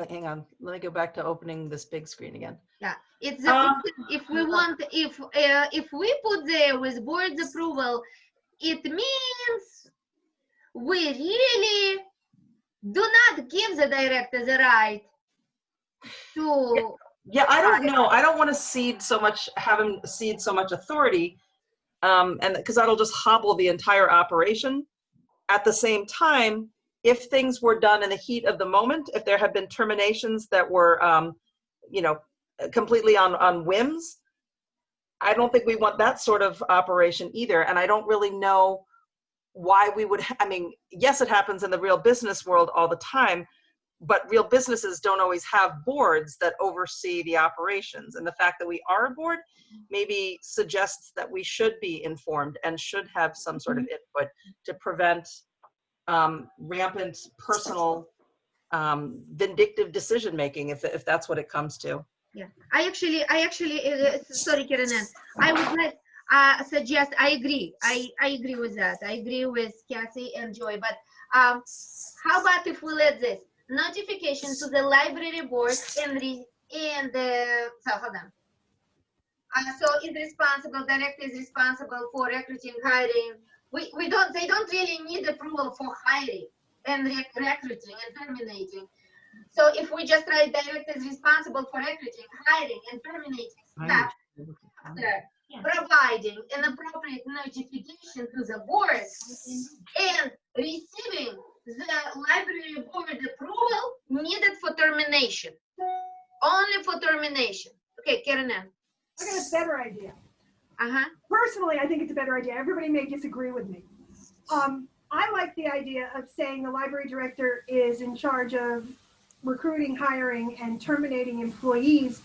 Hang on, let me go back to opening this big screen again.
Yeah, it's
Um,
if we want, if we put there with board's approval, it means we really do not give the director the right to.
Yeah, I don't know. I don't want to have him cede so much authority, and because that'll just hobble the entire operation. At the same time, if things were done in the heat of the moment, if there have been terminations that were, completely on whims, I don't think we want that sort of operation either. And I don't really know why we would. I mean, yes, it happens in the real business world all the time, but real businesses don't always have boards that oversee the operations. And the fact that we are a board maybe suggests that we should be informed and should have some sort of input to prevent rampant personal vindictive decision making, if that's what it comes to.
Yeah, I actually, sorry, Karen, I would like suggest. I agree. I agree with that. I agree with Cassie and Joy. But how about if we let this notification to the library board so hold on. So is responsible, director is responsible for recruiting, hiring. They don't really need approval for hiring and recruiting and terminating. So if we just write director is responsible for recruiting, hiring, and terminating staff, providing an appropriate notification to the board and receiving the library board approval needed for termination. Only for termination. Okay, Karen Ann.
I got a better idea.
Uh-huh.
Personally, I think it's a better idea. Everybody may disagree with me. I like the idea of saying the library director is in charge of recruiting, hiring, and terminating employees,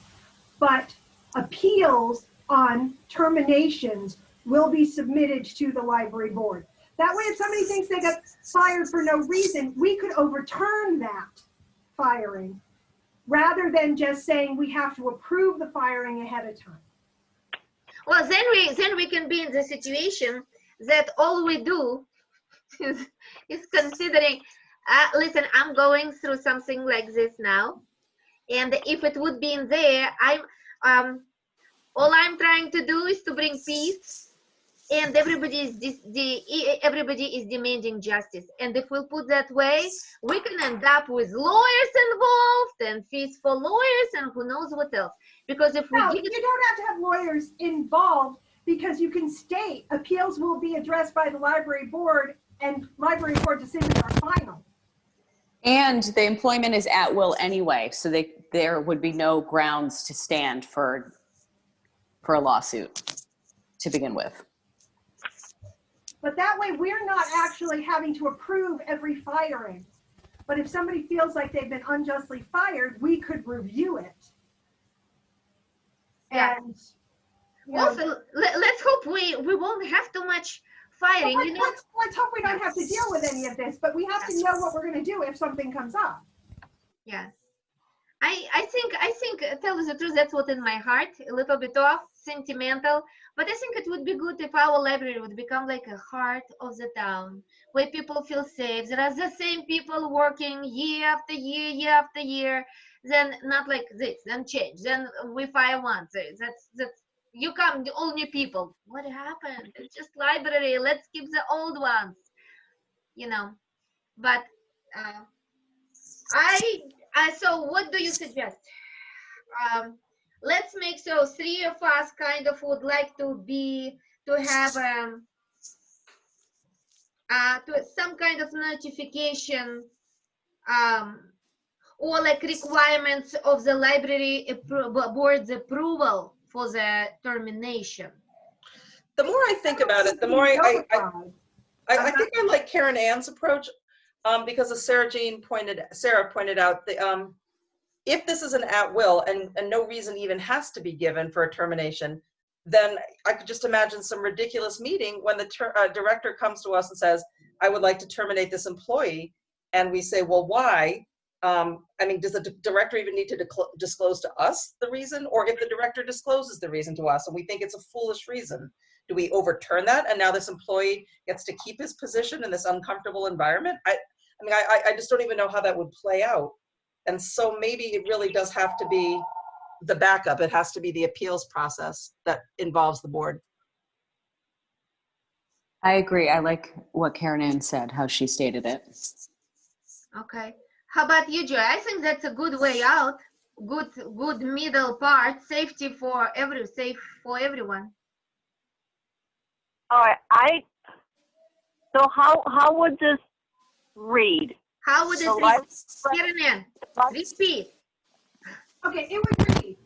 but appeals on terminations will be submitted to the library board. That way, if somebody thinks they got fired for no reason, we could overturn that firing rather than just saying we have to approve the firing ahead of time.
Well, then we can be in the situation that all we do is considering, listen, I'm going through something like this now, and if it would be in there, all I'm trying to do is to bring peace, and everybody is demanding justice. And if we'll put that way, we can end up with lawyers involved and fees for lawyers and who knows what else. Because if we
no, you don't have to have lawyers involved, because you can state appeals will be addressed by the library board and library board decisions are final.
And the employment is at will anyway, so there would be no grounds to stand for a lawsuit to begin with.
But that way we're not actually having to approve every firing. But if somebody feels like they've been unjustly fired, we could review it.
Yeah.
And
also, let's hope we won't have too much firing.
Let's hope we don't have to deal with any of this, but we have to know what we're going to do if something comes up.
Yeah. I think, tell you the truth, that's what in my heart, a little bit off, sentimental, but I think it would be good if our library would become like a heart of the town, where people feel safe. There are the same people working year after year, then not like this, then change, then we fire once. That's you come, all new people. What happened? It's just library. Let's keep the old ones, But so what do you suggest? Let's make so 3 of us kind of would like to have some kind of notification or like requirements of the library board's approval for the termination.
The more I think about it, the more I think I like Karen Ann's approach, because as Sarah pointed out, if this is an at will and no reason even has to be given for a termination, then I could just imagine some ridiculous meeting when the director comes to us and says, I would like to terminate this employee. And we say, well, why? I mean, does the director even need to disclose to us the reason? Or if the director discloses the reason to us and we think it's a foolish reason, do we overturn that? And now this employee gets to keep his position in this uncomfortable environment? I mean, I just don't even know how that would play out. And so maybe it really does have to be the backup. It has to be the appeals process that involves the board.
I agree. I like what Karen Ann said, how she stated it.
Okay. How about you, Joy? I think that's a good way out. Good middle part. Safety for everyone.
All right, so how would this read?
How would it
So
read? Karen Ann, repeat.
Okay, it would read,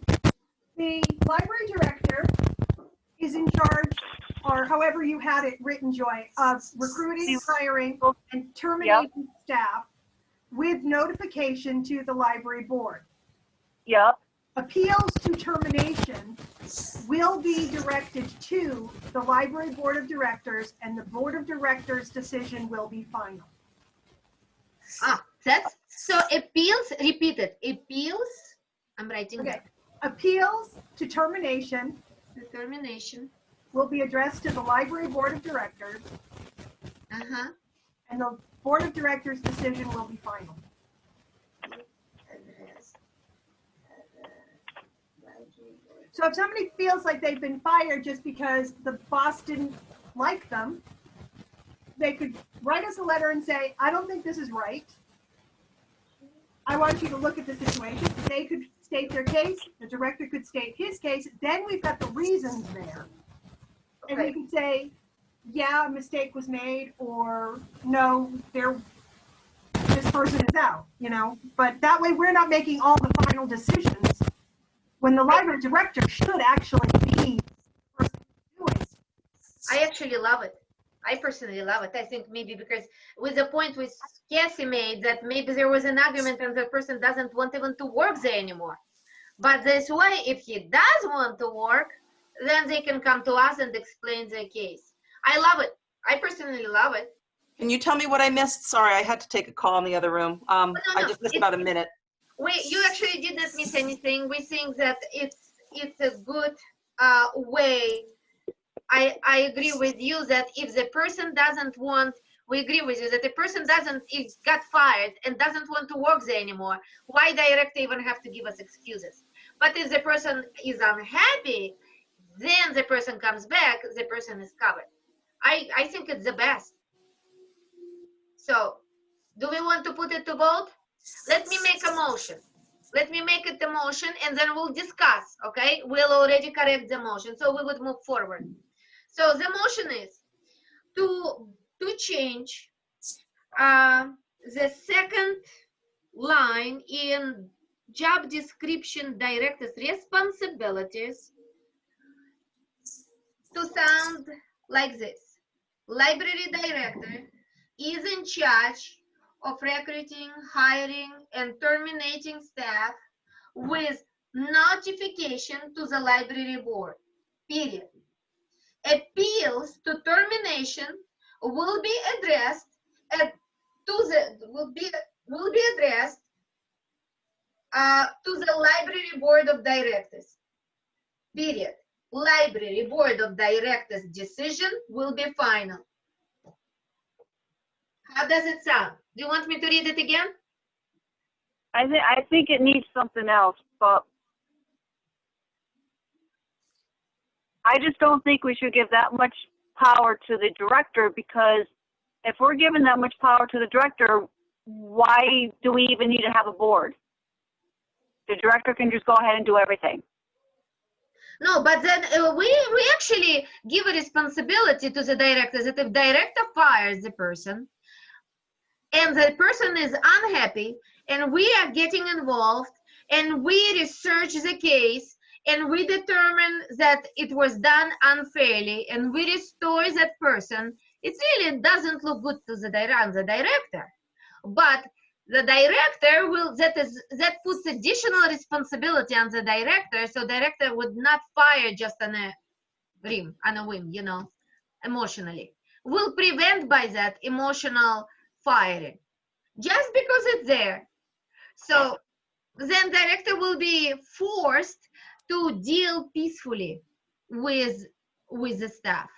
the library director is in charge, or however you had it written, Joy, of recruiting, hiring, and terminating staff with notification to the library board.
Yep.
Appeals to termination will be directed to the library board of directors, and the board of directors' decision will be final.
That's so appeals, repeat it. Appeals, I'm writing
Okay.
that.
Appeals to termination
Determination.
will be addressed to the library board of directors,
Uh-huh.
and the board of directors' decision will be final. So if somebody feels like they've been fired just because the boss didn't like them, they could write us a letter and say, I don't think this is right. I want you to look at the situation. They could state their case, the director could state his case, then we've got the reasons there. And we
Okay.
could say, yeah, a mistake was made, or no, this person is out, you know? But that way we're not making all the final decisions when the library director should actually be the person doing it.
I actually love it. I personally love it. I think maybe because with the point with Cassie made that maybe there was an argument and the person doesn't want even to work there anymore. But this way, if he does want to work, then they can come to us and explain their case. I love it. I personally love it.
Can you tell me what I missed? Sorry, I had to take a call in the other room. I just missed about a minute.
You actually did not miss anything. We think that it's a good way. I agree with you that if the person doesn't want, we agree with you that the person got fired and doesn't want to work there anymore, why director even have to give us excuses? But if the person is unhappy, then the person comes back, the person is covered. I think it's the best. So, do we want to put it to vote? Let me make a motion. Let me make it a motion and then we'll discuss, okay? We'll already correct the motion, so we would move forward. So the motion is to change the second line in job description director's responsibilities to sound like this. Library director is in charge of recruiting, hiring, and terminating staff with notification to the library board, period. Appeals to termination will be addressed to the library board of directors, period. Library board of directors decision will be final. How does it sound? Do you want me to read it again?
I think it needs something else, but I just don't think we should give that much power to the director, because if we're giving that much power to the director, why do we even need to have a board? The director can just go ahead and do everything.
No, but then we actually give a responsibility to the director that if director fires the person and the person is unhappy and we are getting involved and we research the case and we determine that it was done unfairly and we restore that person, it really doesn't look good to the director. But the director will, that puts additional responsibility on the director, so director would not fire just on a on a whim, emotionally. Will prevent by that emotional firing, just because it's there. So then director will be forced to deal peacefully with the staff.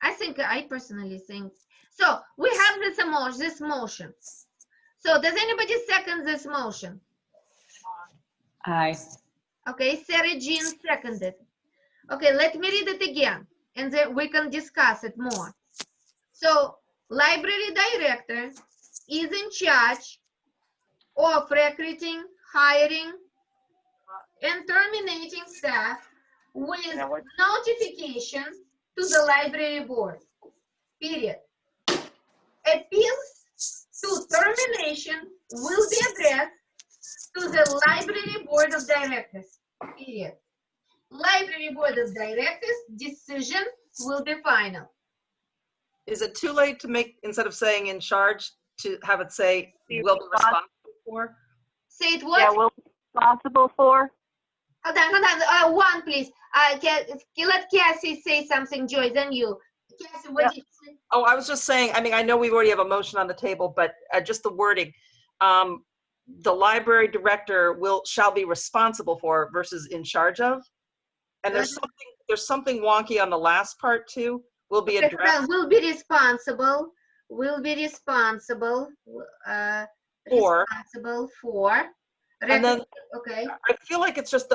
I personally think so. We have this motion. So does anybody second this motion?
Aye.
Okay, Sarah Jean seconded. Okay, let me read it again, and then we can discuss it more. So library director is in charge of recruiting, hiring, and terminating staff with notification to the library board, period. Appeals to termination will be addressed to the library board of directors, period. Library board of directors decision will be final.
Is it too late to make, instead of saying in charge, to have it say will be responsible for?
Say it what?
Yeah, will be responsible for.
Hold on. One, please. Let Cassie say something, Joy, then you. Cassie, what did you say?
Oh, I was just saying, I mean, I know we already have a motion on the table, but just the wording. The library director shall be responsible for versus in charge of. And there's something wonky on the last part too. Will be addressed.
Will be responsible. Will be responsible.
For.
Responsible for.
And then
okay.
I feel like it's just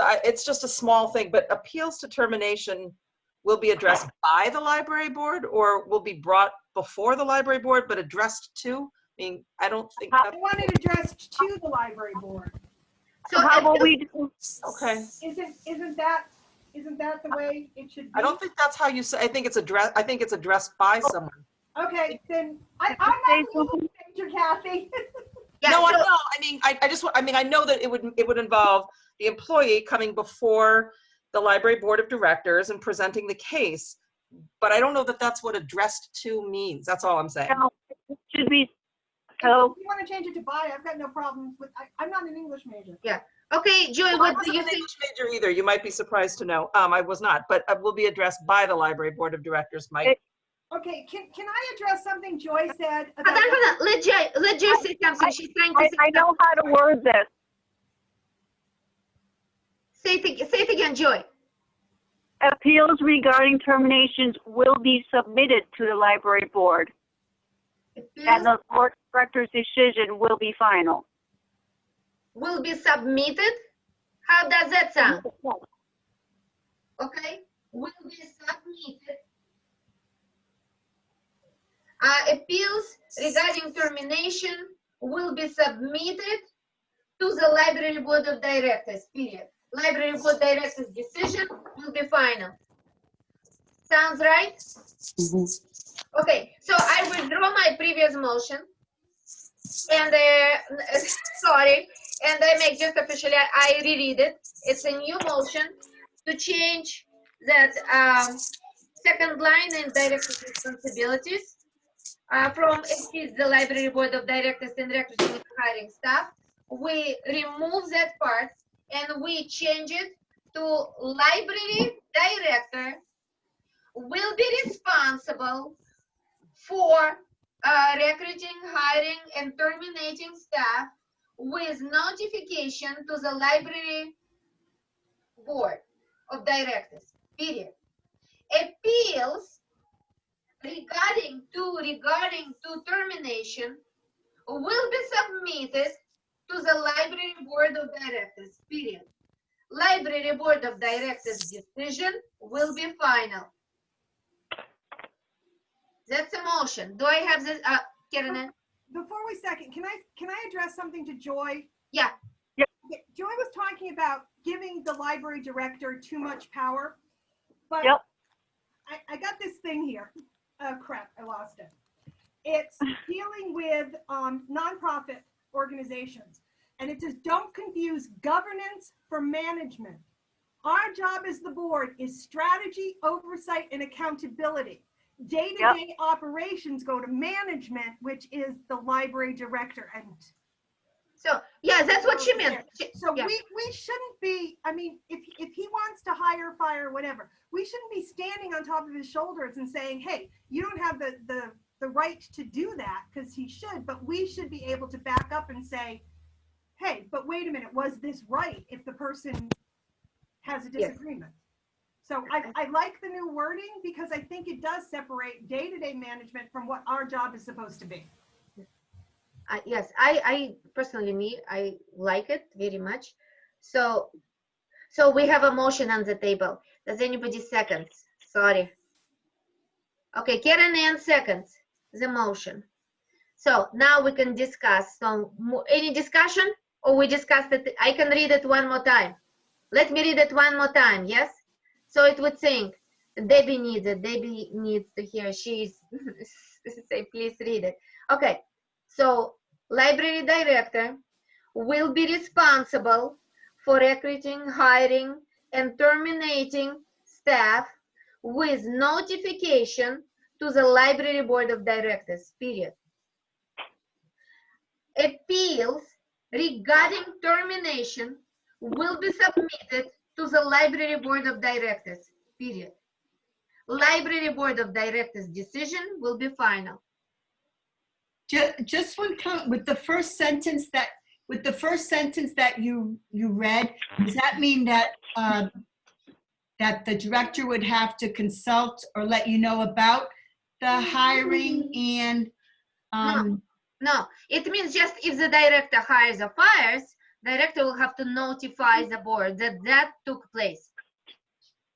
a small thing, but appeals to termination will be addressed by the library board or will be brought before the library board, but addressed to. I mean, I don't think.
I want it addressed to the library board.
So how will we do?
Okay.
Isn't that the way it should be?
I don't think that's how you say. I think it's addressed by someone.
Okay, then I'm not an English major, Kathy.
Yeah,
no, I know. I mean, I know that it would involve the employee coming before the library board of directors and presenting the case, but I don't know that that's what addressed to means. That's all I'm saying.
No, it should be. So
If you want to change it to by, I've got no problems with. I'm not an English major.
Yeah. Okay, Joy,
Well, I
what do
wasn't
you
an
think?
English major either. You might be surprised to know. I was not, but will be addressed by the library board of directors, Mike.
Okay, can I address something Joy said?
Hold on. Let Joy say something. She's trying to say
I know how to word this.
Say it again, Joy.
Appeals regarding terminations will be submitted to the library board, and the board director's decision will be final.
Will be submitted. How does that sound? Okay, will be submitted. Appeals regarding termination will be submitted to the library board of directors, period. Library board directors decision will be final. Sounds right?
Mm-hmm.
Okay, so I withdraw my previous motion and sorry, and I make just officially, I reread it. It's a new motion to change that second line in director's responsibilities from exceeds the library board of directors and recruiting and hiring staff. We remove that part and we change it to library director will be responsible for recruiting, hiring, and terminating staff with notification to the library board of directors, period. Appeals regarding to termination will be submitted to the library board of directors, period. Library board of directors decision will be final. That's a motion. Do I have this, Karen?
Before we second, can I address something to Joy?
Yeah.
Okay, Joy was talking about giving the library director too much power, but
Yep.
I got this thing here. Crap, I lost it. It's dealing with nonprofit organizations. And it says, don't confuse governance for management. Our job as the board is strategy, oversight, and accountability. Day-to-day operations go to management, which is the library director. And
So, yeah, that's what she meant.
So
Yeah.
we shouldn't be, I mean, if he wants to hire, fire, whatever, we shouldn't be standing on top of his shoulders and saying, hey, you don't have the right to do that, because he should, but we should be able to back up and say, hey, but wait a minute, was this right if the person has a
Yes.
disagreement? So I like the new wording because I think it does separate day-to-day management from what our job is supposed to be.
Yes, I personally, I like it very much. So we have a motion on the table. Does anybody seconds? Sorry. Okay, Karen Ann seconds the motion. So now we can discuss. So any discussion, or we discussed it? I can read it one more time. Let me read it one more time. Yes. So it would think Debbie needs it. Debbie needs to hear. She's say please read it. Okay. So library director will be responsible for recruiting, hiring, and terminating staff with notification to the library board of directors, period. Appeals regarding termination will be submitted to the library board of directors, period. Library board of directors decision will be final.
Just one comment with the first sentence that you read, does that mean that that the director would have to consult or let you know about the hiring and
No, it means just if the director hires or fires, director will have to notify the board that that took place.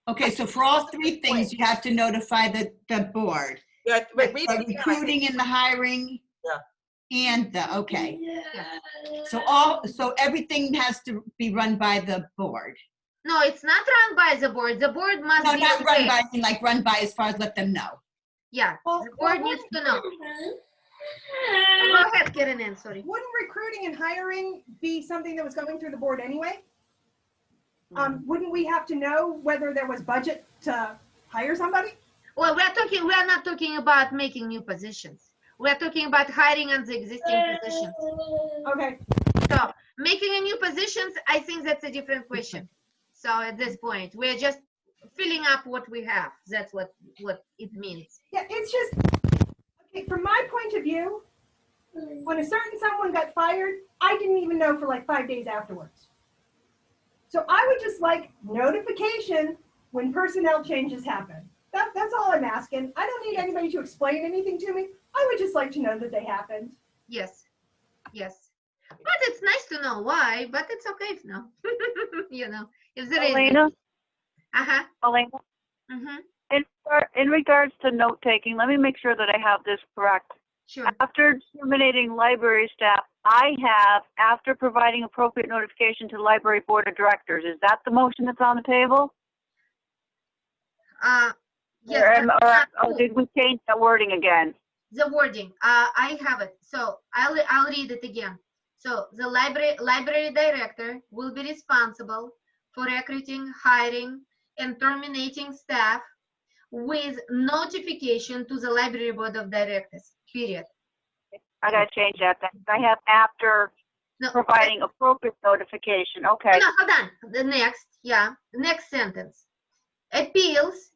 okay, so for all three things, you have to notify the board.
Yeah, but read
The
it again, I think.
recruiting and the hiring.
Yeah.
And the, okay.
Yeah.
So everything has to be run by the board.
No, it's not run by the board. The board must
No,
be
not run
aware.
by, I mean, like run by as far as let them know.
Yeah,
Well,
the board needs to know. Go ahead, Karen Ann, sorry.
Wouldn't recruiting and hiring be something that was going through the board anyway? Wouldn't we have to know whether there was budget to hire somebody?
Well, we are not talking about making new positions. We're talking about hiring on the existing positions.
Okay.
So making a new positions, I think that's a different question. So at this point, we're just filling up what we have. That's what it means.
Yeah, it's just, okay, from my point of view, when a certain someone got fired, I didn't even know for like 5 days afterwards. So I would just like notification when personnel changes happen. That's all I'm asking. I don't need anybody to explain anything to me. I would just like to know that they happened.
Yes, yes. But it's nice to know why, but it's okay if no. You know, if there is.
Elena,
Uh-huh.
Elena,
Mm-hmm.
in regards to note taking, let me make sure that I have this correct.
Sure.
After terminating library staff, I have, after providing appropriate notification to the library board of directors. Is that the motion that's on the table?
Yes.
Or did we change that wording again?
The wording, I have it. So I'll read it again. So the library director will be responsible for recruiting, hiring, and terminating staff with notification to the library board of directors, period.
I gotta change that then. I have after
No,
providing appropriate notification. Okay.
no, hold on. The next sentence. Appeals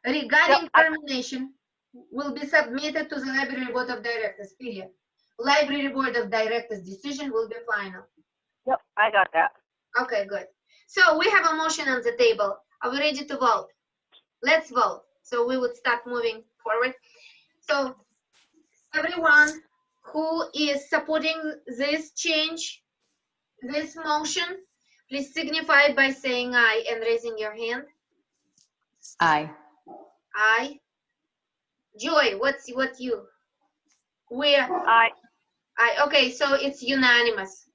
regarding termination will be submitted to the library board of directors, period. Library board of directors decision will be final.
Yep, I got that.
Okay, good. So we have a motion on the table. Are we ready to vote? Let's vote. So we would start moving forward. So everyone who is supporting this change, this motion, please signify by saying aye and raising your hand.
Aye.
Aye. Joy, what you? Where?
Aye.
Aye. Okay, so it's unanimous.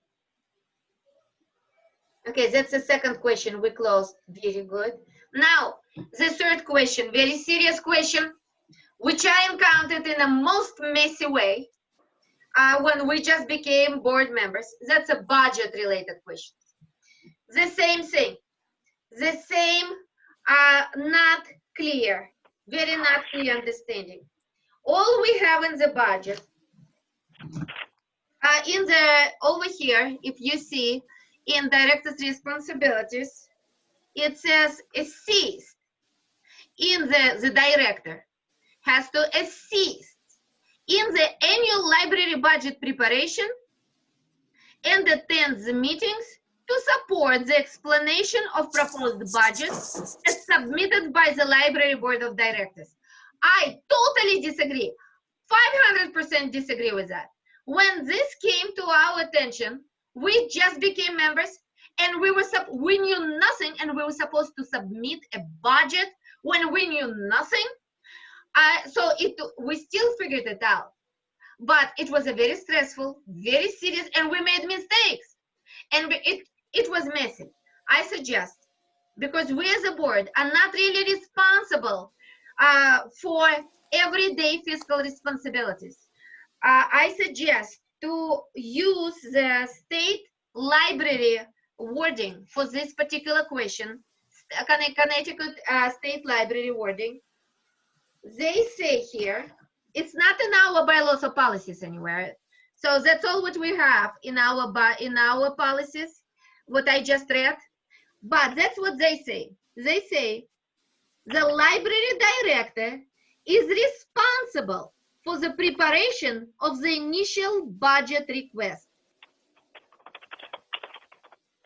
Okay, that's the second question. We closed. Very good. Now, the third question, very serious question, which I encountered in a most messy way when we just became board members. That's a budget-related question. The same thing. The same not clear, very not clear understanding. All we have in the budget In the over here, if you see in director's responsibilities, it says assist. In the director has to assist in the annual library budget preparation and attend the meetings to support the explanation of proposed budget as submitted by the library board of directors. I totally disagree. 500% disagree with that. When this came to our attention, we just became members and we knew nothing, and we were supposed to submit a budget when we knew nothing. We still figured it out, but it was a very stressful, very serious, and we made mistakes, and it was messy. I suggest, because we as a board are not really responsible for everyday fiscal responsibilities, I suggest to use the state library wording for this particular question, Connecticut State Library wording. They say here, it's not in our bylaws or policies anywhere. So that's all what we have in our policies, what I just read. But that's what they say. They say the library director is responsible for the preparation of the initial budget request.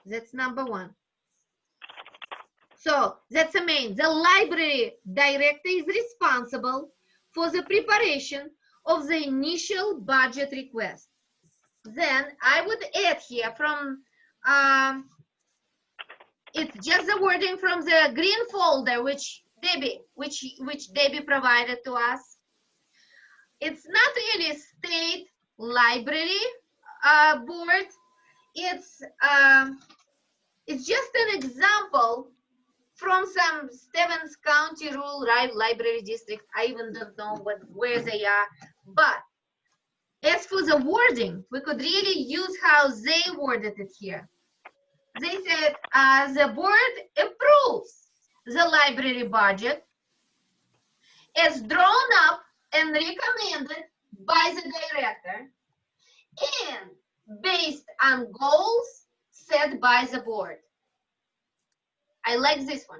That's number one. So that's the main. The library director is responsible for the preparation of the initial budget request. Then I would add here from, it's just the wording from the green folder, which Debbie provided to us. It's not really state library board. It's just an example from some Stevens County Rural Library District. I even don't know where they are. But as for the wording, we could really use how they worded it here. They said the board approves the library budget as drawn up and recommended by the director and based on goals set by the board. I like this one,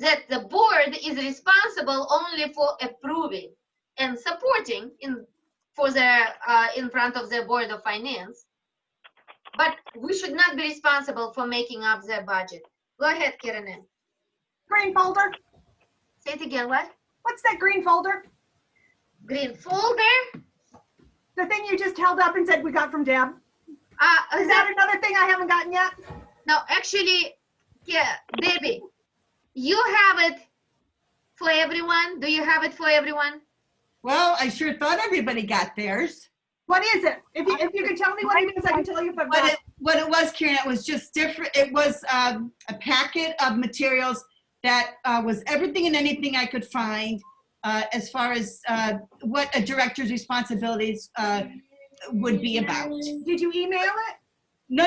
that the board is responsible only for approving and supporting in front of the Board of Finance, but we should not be responsible for making up their budget. Go ahead, Karen.
Green folder.
Say it again, what?
What's that green folder?
Green folder?
The thing you just held up and said we got from Deb. Is that another thing I haven't gotten yet?
No, actually, yeah, Debbie, you have it for everyone. Do you have it for everyone?
Well, I sure thought everybody got theirs.
What is it? If you can tell me what it is, I can tell you if I've got it.
What it was, Karen, it was just different. It was a packet of materials that was everything and anything I could find as far as what a director's responsibilities would be about.
Did you email it?
No.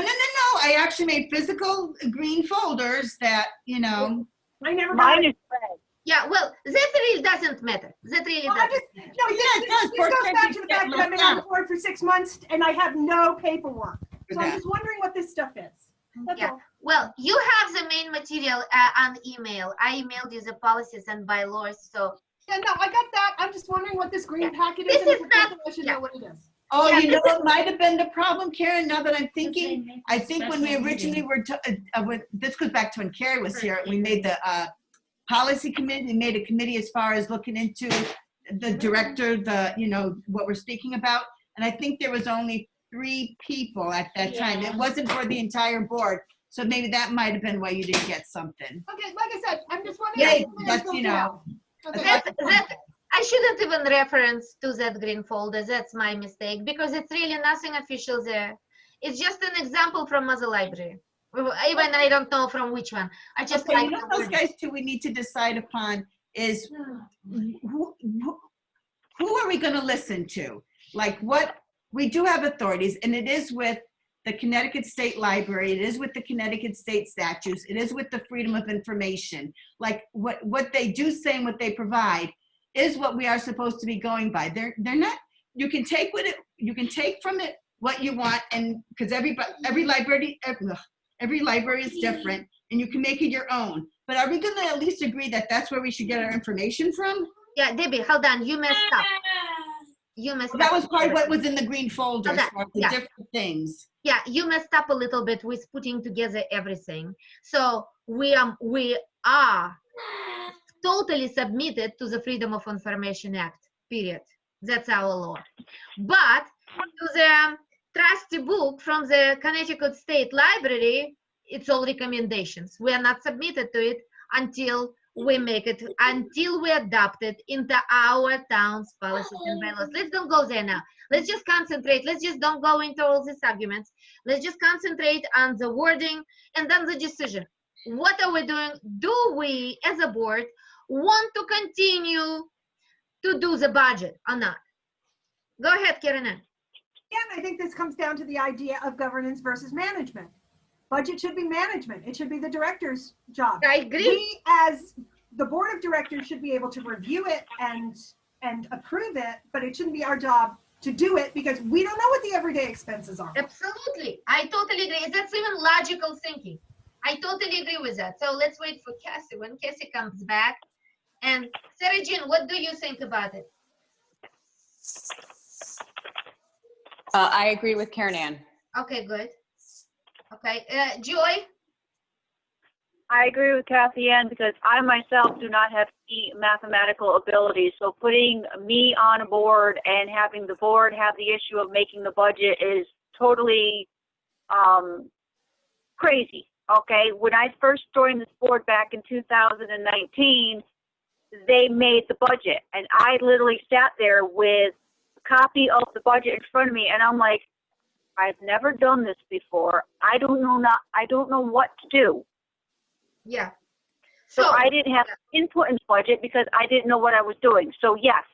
I actually made physical green folders that, you know.
I never got
Mine
it.
is red.
Yeah, well, that really doesn't matter. That really
Well,
doesn't.
this goes back to the fact that I've been on the board for 6 months and I have no paperwork. So I'm just wondering what this stuff is. That's
Yeah.
all.
Well, you have the main material on email. I emailed you the policies and bylaws, so.
Yeah, no, I got that. I'm just wondering what this green
Yeah.
packet
This
is. And
is
if
not-
I should
yeah.
know what it is.
Oh,
Yeah,
you know what might have been the problem, Karen, now that I'm thinking? I think when we originally were, this goes back to when Carrie was here, we made the policy committee, we made a committee as far as looking into the director, what we're speaking about. And I think there was only 3 people at that time. It wasn't for the entire board. So maybe that might have been why you didn't get something.
Okay, like I said, I'm just wondering.
Yeah,
if something else
that's,
goes
you know.
down. Okay.
That I shouldn't even reference to that green folder. That's my mistake, because it's really nothing official there. It's just an example from other library. Even I don't know from which one. I just
Okay,
like
you know
the
those
wording.
guys too we need to decide upon is who are we going to listen to? Like what, we do have authorities, and it is with the Connecticut State Library, it is with the Connecticut State statutes, it is with the Freedom of Information. Like what they do say and what they provide is what we are supposed to be going by. They're not, you can take from it what you want, and because every library is different, and you can make it your own. But are we going to at least agree that that's where we should get our information from?
Yeah, Debbie, hold on. You messed up. You messed
Well, that
up.
was part of what was in the green folder, as far as the
Yeah.
different things.
Yeah, you messed up a little bit with putting together everything. So we are totally submitted to the Freedom of Information Act, period. That's our law. But to the trustee book from the Connecticut State Library, it's all recommendations. We are not submitted to it until we make it, until we adopt it into our town's policies and bylaws. Let's don't go there now. Let's just concentrate. Let's just don't go into all these arguments. Let's just concentrate on the wording and then the decision. What are we doing? Do we, as a board, want to continue to do the budget or not? Go ahead, Karen.
Again, I think this comes down to the idea of governance versus management. Budget should be management. It should be the director's job.
I agree.
We, as the board of directors, should be able to review it and approve it, but it shouldn't be our job to do it because we don't know what the everyday expenses are.
Absolutely. I totally agree. That's even logical thinking. I totally agree with that. So let's wait for Cassie. When Cassie comes back. And Sarah Jean, what do you think about it?
I agree with Karen Ann.
Okay, good. Okay, Joy?
I agree with Kathy Ann because I myself do not have any mathematical ability. So putting me on a board and having the board have the issue of making the budget is totally crazy. Okay, when I first joined this board back in 2019, they made the budget, and I literally sat there with a copy of the budget in front of me, and I'm like, I've never done this before. I don't know what to do.
Yeah.
So I didn't have input in the budget because I didn't know what I was doing. So yes,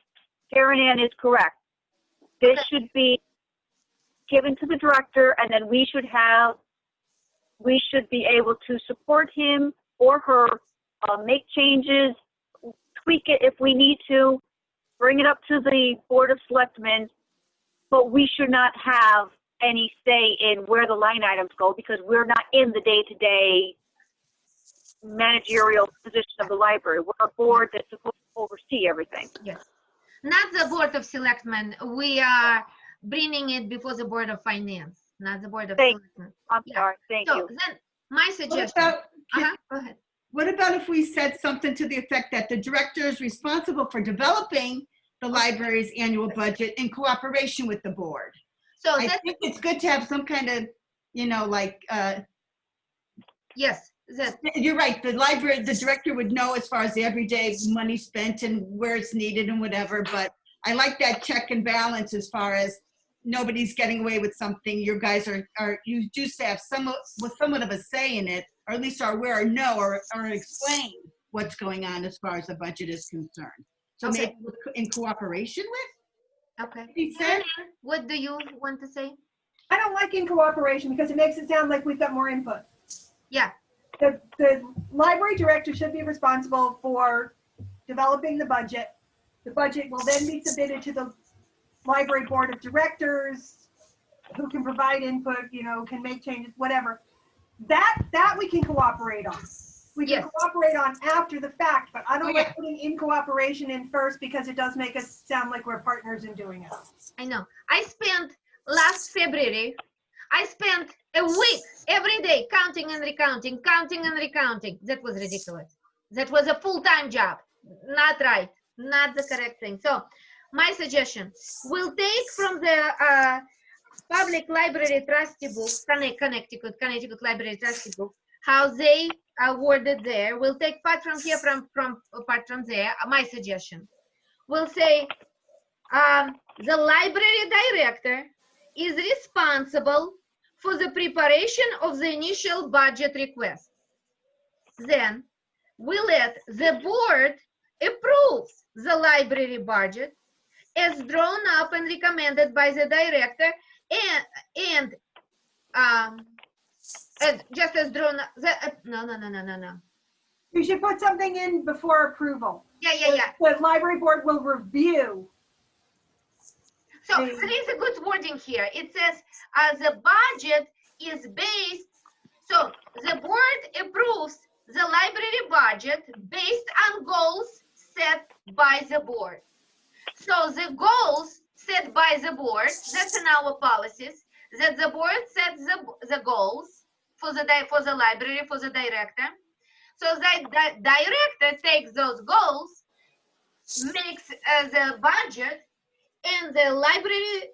Karen Ann is correct. This should be given to the director, and then we should be able to support him or her, make changes, tweak it if we need to, bring it up to the Board of Selectmen, but we should not have any say in where the line items go because we're not in the day-to-day managerial position of the library. We're a board that's supposed to oversee everything.
Yes. Not the Board of Selectmen. We are bringing it before the Board of Finance, not the Board of Selectmen.
I'm sorry. Thank you.
So then my suggestion. Go ahead.
What about if we said something to the effect that the director is responsible for developing the library's annual budget in cooperation with the board?
So
I think it's good to have some kind of,
yes,
you're right. The director would know as far as the everyday money spent and where it's needed and whatever. But I like that check and balance as far as nobody's getting away with something. You guys you do have somewhat of a say in it, or at least are aware or know or explain what's going on as far as the budget is concerned. So
Okay.
maybe in cooperation with?
okay.
He said?
What do you want to say?
I don't like in cooperation because it makes it sound like we've got more input.
Yeah.
The library director should be responsible for developing the budget. The budget will then be submitted to the library board of directors who can provide input, can make changes, whatever. That we can cooperate on. We can
Yes.
cooperate on after the fact, but I don't
Oh, yeah.
like putting in cooperation in first because it does make us sound like we're partners in doing it.
I know. I spent last February, a week every day counting and recounting, counting and recounting. That was ridiculous. That was a full-time job. Not right. Not the correct thing. So my suggestion, we'll take from the public library trustee book, Connecticut Library trustee book, how they are worded there. We'll take part from here, from part from there. My suggestion. We'll say the library director is responsible for the preparation of the initial budget request. Then we let the board approve the library budget as drawn up and recommended by the director and just as drawn up. No.
You should put something in before approval.
Yeah.
The library board will review.
So there is a good wording here. It says, the budget is based, so the board approves the library budget based on goals set by the board. So the goals set by the board, that's in our policies, that the board sets the goals for the library, for the director. So the director takes those goals, makes the budget, and the library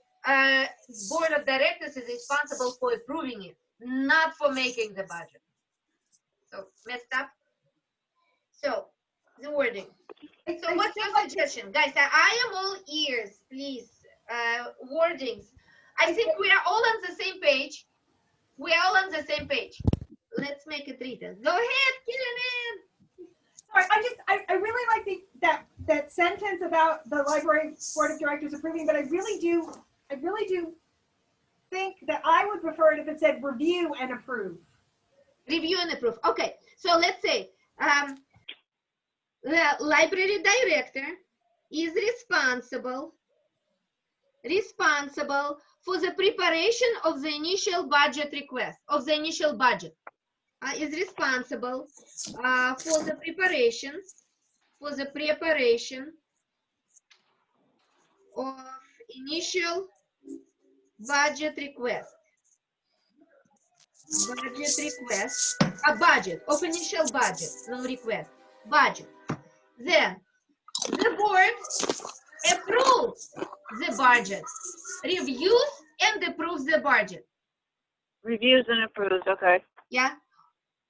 board of directors is responsible for approving it, not for making the budget. So messed up. So the wording. So what's your suggestion, guys? I am all ears, please. Wordings. I think we are all on the same page. We are all on the same page. Let's make it written. Go ahead, Kieran.
Sorry, I really like that sentence about the library board of directors approving, but I really do think that I would prefer it if it said review and approve.
Review and approve. Okay, so let's say the library director is responsible for the preparation of the initial budget request, of the initial budget. Is responsible for the preparation of initial budget request. A budget of initial budget, no request, budget. Then the board approves the budget, reviews and approves the budget.
Reviews and approves, okay.
Yeah.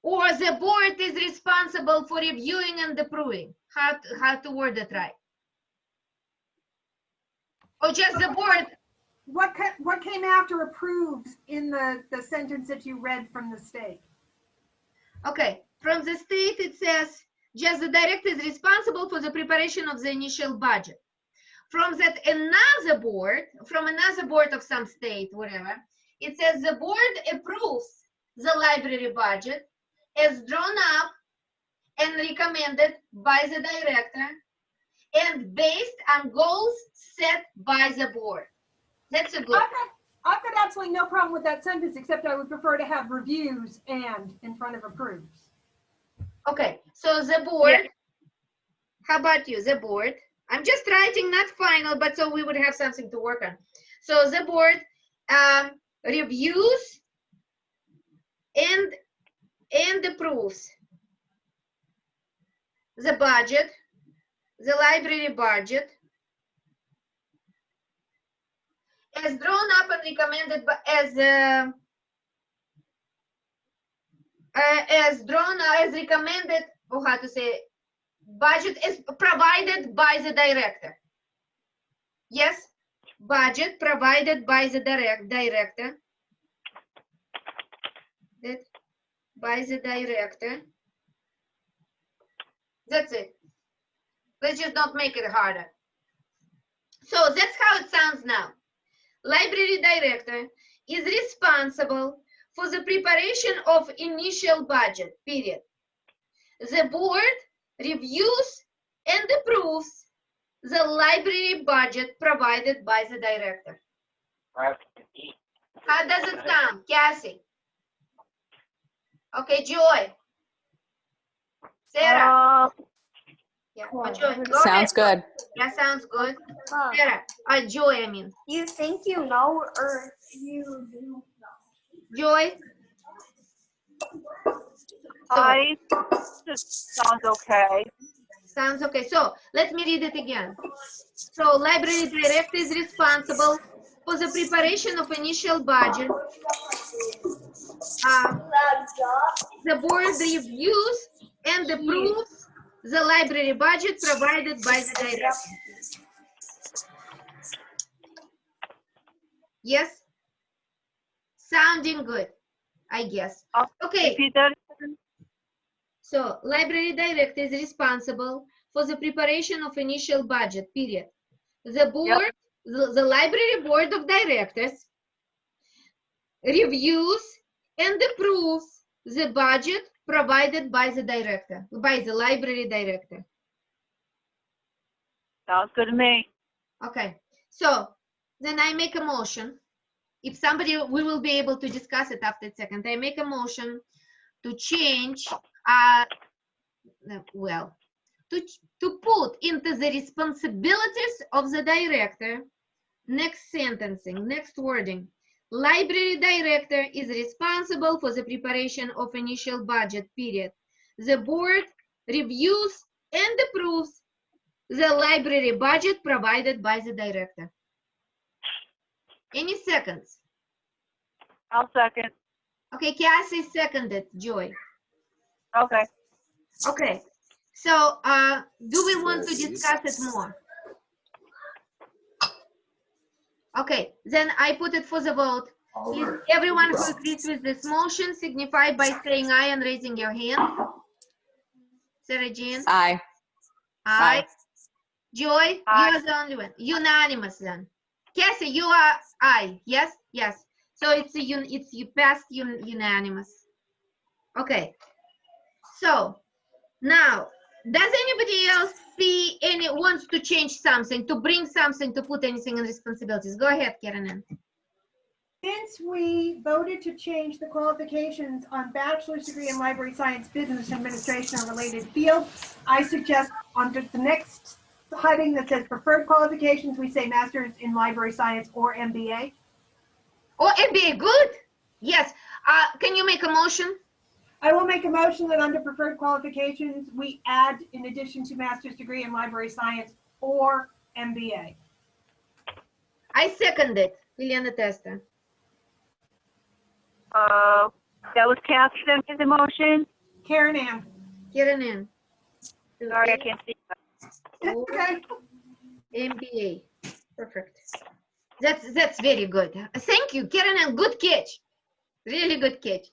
Or the board is responsible for reviewing and approving. How to word it right? Or just the board?
What came after approved in the sentence that you read from the state?
Okay, from the state it says just the director is responsible for the preparation of the initial budget. From that another board, from another board of some state, whatever, it says the board approves the library budget as drawn up and recommended by the director and based on goals set by the board. That's a good.
I've got absolutely no problem with that sentence, except I would prefer to have reviews and in front of approves.
Okay, so the board, how about you, the board? I'm just writing, not final, but so we would have something to work on. So the board reviews and approves the budget, the library budget, as drawn up and recommended by, as recommended, or how to say, budget is provided by the director. Yes, budget provided by the director. By the director. That's it. Let's just not make it harder. So that's how it sounds now. Library director is responsible for the preparation of initial budget, period. The board reviews and approves the library budget provided by the director. How does it sound, Cassie? Okay, Joy. Sarah. Yeah, Joy.
Sounds good.
Yeah, sounds good. Sarah, Joy, I mean.
You think you know or you do know?
Joy?
I just sounds okay.
Sounds okay. So let me read it again. So library director is responsible for the preparation of initial budget. The board reviews and approves the library budget provided by the director. Yes? Sounding good, I guess. Okay.
Repeat that.
So, library director is responsible for the preparation of initial budget, period. The board, the library board of directors reviews and approves the budget provided by the director, by the library director.
Sounds good to me.
Okay, so then I make a motion. If somebody, we will be able to discuss it after a second. I make a motion to change, well, to put into the responsibilities of the director, next sentencing, next wording. Library director is responsible for the preparation of initial budget period. The board reviews and approves the library budget provided by the director. Any seconds?
I'll second.
Okay, Cassie seconded, Joy.
Okay.
Okay, so do we want to discuss it more? Okay, then I put it for the vote. Please, everyone who agrees with this motion signify by saying aye and raising your hand. Sarah Jean?
Aye.
Aye. Joy?
Aye.
You are the only one. Unanimous then. Cassie, you are aye. Yes? Yes. So it's you passed unanimous. Okay. So now, does anybody else see wants to change something, to bring something, to put anything in responsibilities? Go ahead, Karen.
Since we voted to change the qualifications on bachelor's degree in library science, business administration, or related field, I suggest under the next heading that says preferred qualifications, we say master's in library science or MBA.
Oh, MBA, good. Yes. Can you make a motion?
I will make a motion that under preferred qualifications, we add, in addition to master's degree in library science or MBA.
I second it. Liliana Testa.
That was Kathy that made the motion.
Karen Ann.
Karen.
Sorry, I can't see.
Okay.
MBA. Perfect. That's very good. Thank you, Karen. Good catch. Really good catch.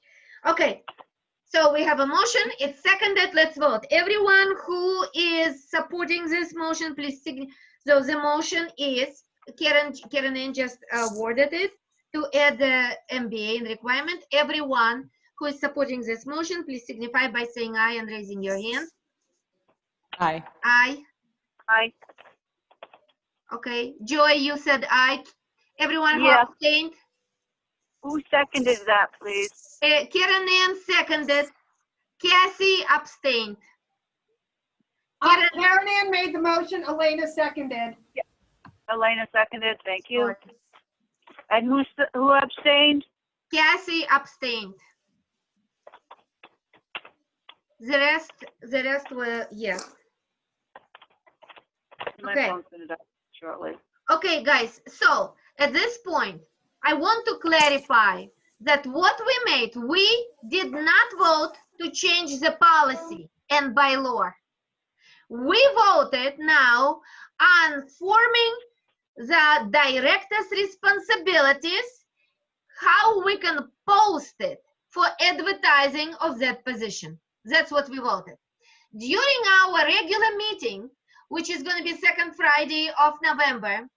Okay. So we have a motion. It's seconded. Let's vote. Everyone who is supporting this motion, please signal. So the motion is Karen Ann just worded it to add the MBA in requirement. Everyone who is supporting this motion, please signify by saying aye and raising your hand.
Aye.
Aye.
Aye.
Okay. Joy, you said aye. Everyone who
Yeah.
abstained?
Who seconded that, please?
Karen Ann seconded. Cassie abstained. Karen,
Karen Ann made the motion, Elena seconded.
Elena seconded. Thank you.
Okay.
And who abstained?
Cassie abstained. The rest were yes.
My
Okay.
phone's gonna die shortly.
Okay, guys. So at this point, I want to clarify that what we made, we did not vote to change the policy and bylaw. We voted now on forming the director's responsibilities, how we can post it for advertising of that position. That's what we voted. During our regular meeting, which is going to be second Friday of November,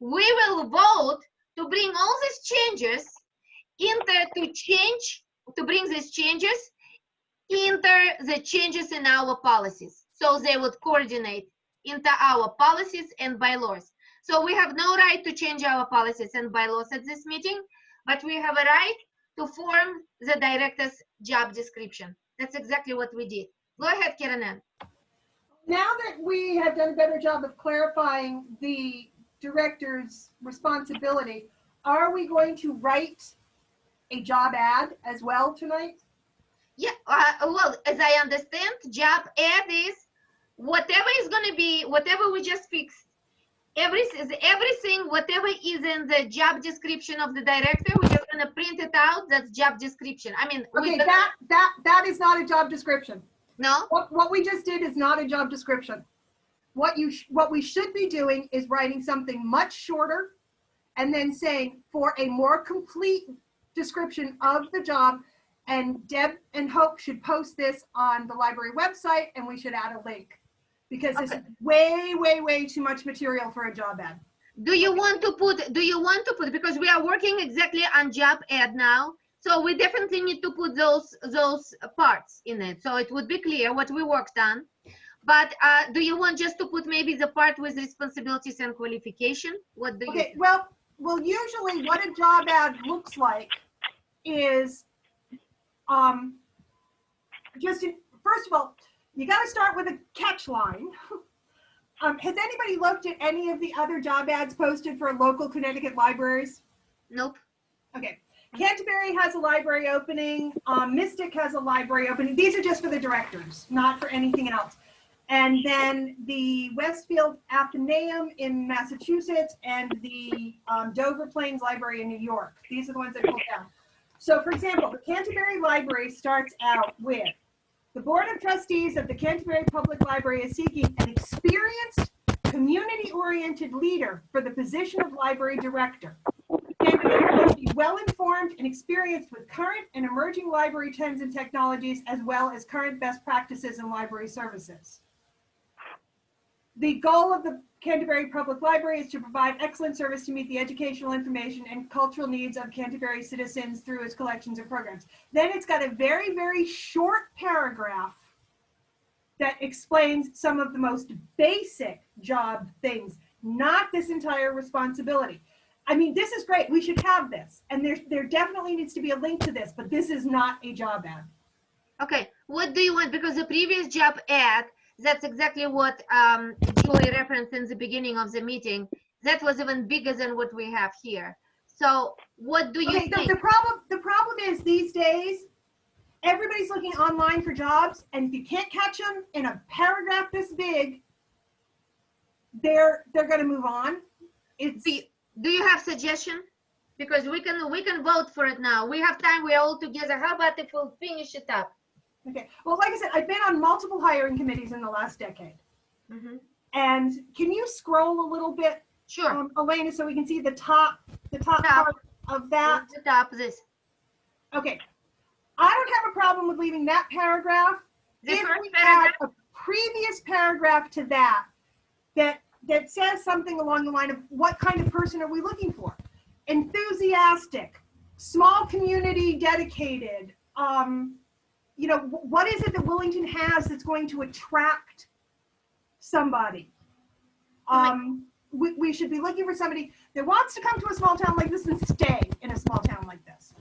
we will vote to bring all these changes to bring these changes into the changes in our policies. So they would coordinate into our policies and bylaws. So we have no right to change our policies and bylaws at this meeting, but we have a right to form the director's job description. That's exactly what we did. Go ahead, Karen Ann.
Now that we have done a better job of clarifying the director's responsibility, are we going to write a job ad as well tonight?
Yeah, well, as I understand, job ad is whatever is going to be, whatever we just fixed. Everything, whatever is in the job description of the director, we're just going to print it out. That's job description. I mean,
Okay, that is not a job description.
no?
What we just did is not a job description. What we should be doing is writing something much shorter and then saying for a more complete description of the job, and Deb and Hope should post this on the library website, and we should add a link because this is way, way, way too much material for a job ad.
Do you want to put, because we are working exactly on job ad now. So we definitely need to put those parts in it. So it would be clear what we worked on. But do you want just to put maybe the part with responsibilities and qualification? What do you
Okay,
think?
well, well, usually what a job ad looks like is, first of all, you got to start with a catch line. Has anybody looked at any of the other job ads posted for local Connecticut libraries?
Nope.
Okay. Canterbury has a library opening. Mystic has a library opening. These are just for the directors, not for anything else. And then the Westfield Athenaeum in Massachusetts and the Dover Plains Library in New York. These are the ones that pulled down. So for example, the Canterbury Library starts out with, the Board of Trustees of the Canterbury Public Library is seeking an experienced, community-oriented leader for the position of library director. Candidates must be well-informed and experienced with current and emerging library trends and technologies, as well as current best practices in library services. The goal of the Canterbury Public Library is to provide excellent service to meet the educational, information, and cultural needs of Canterbury citizens through its collections and programs. Then it's got a very, very short paragraph that explains some of the most basic job things, not this entire responsibility. I mean, this is great. We should have this. And there definitely needs to be a link to this, but this is not a job ad.
Okay, what do you want? Because the previous job ad, that's exactly what Julie referenced in the beginning of the meeting. That was even bigger than what we have here. So what do you think?
The problem is these days, everybody's looking online for jobs, and if you can't catch them in a paragraph this big, they're going to move on.
Do you have suggestion? Because we can vote for it now. We have time. We're all together. How about if we'll finish it up?
Okay. Well, like I said, I've been on multiple hiring committees in the last decade.
Mm-hmm.
And can you scroll a little bit,
Sure.
Elena, so we can see the top part of that?
The top of this.
Okay. I don't have a problem with leaving that paragraph.
The
if
first
we
paragraph?
add a previous paragraph to that says something along the line of what kind of person are we looking for? Enthusiastic, small community, dedicated. You know, what is it that Willington has that's going to attract somebody? We should be looking for somebody that wants to come to a small town like this and stay in a small town like this.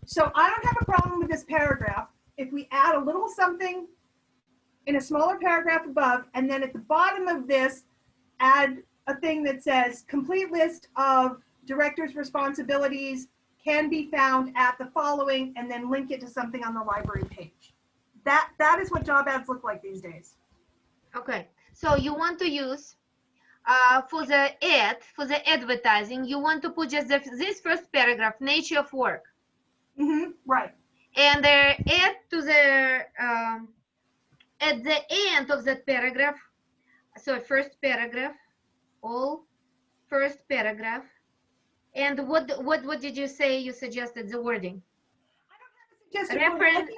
So I don't have a problem with this paragraph if we add a little something in a smaller paragraph above, and then at the bottom of this, add a thing that says complete list of director's responsibilities can be found at the following, and then link it to something on the library page. That is what job ads look like these days.
Okay. So you want to use for the advertising, you want to put just this first paragraph, nature of work.
Mm-hmm. Right.
And add to the at the end of that paragraph, so first paragraph, all first paragraph. And what did you say you suggested the wording?
Just
Reference.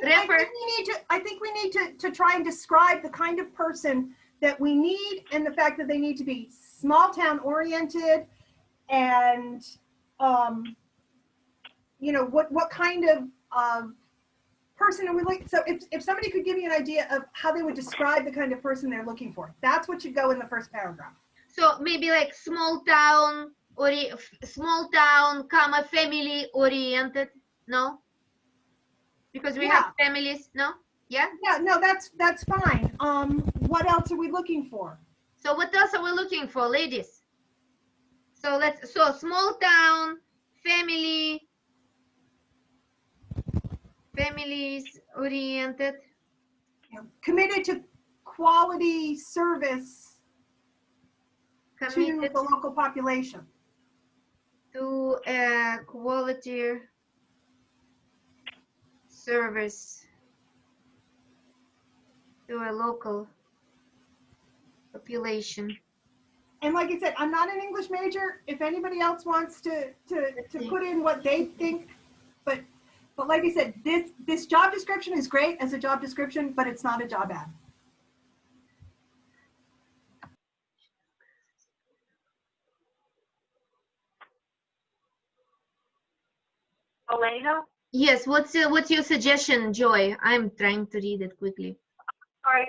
I think we need to try and describe the kind of person that we need, and the fact that they need to be small town oriented, and you know, what kind of person are we like? So if somebody could give me an idea of how they would describe the kind of person they're looking for, that's what should go in the first paragraph.
So maybe like small town, comma, family oriented. No, because we have families. No, yeah.
Yeah, no, that's fine. What else are we looking for?
So what else are we looking for, ladies? So small town, families oriented.
Committed to quality service
Committed
to the local population.
to a quality service to a local population.
And like I said, I'm not an English major. If anybody else wants to put in what they think, but like I said, this job description is great as a job description, but it's not a job ad.
Elena?
Yes, what's your suggestion, Joy? I'm trying to read it quickly.
All right,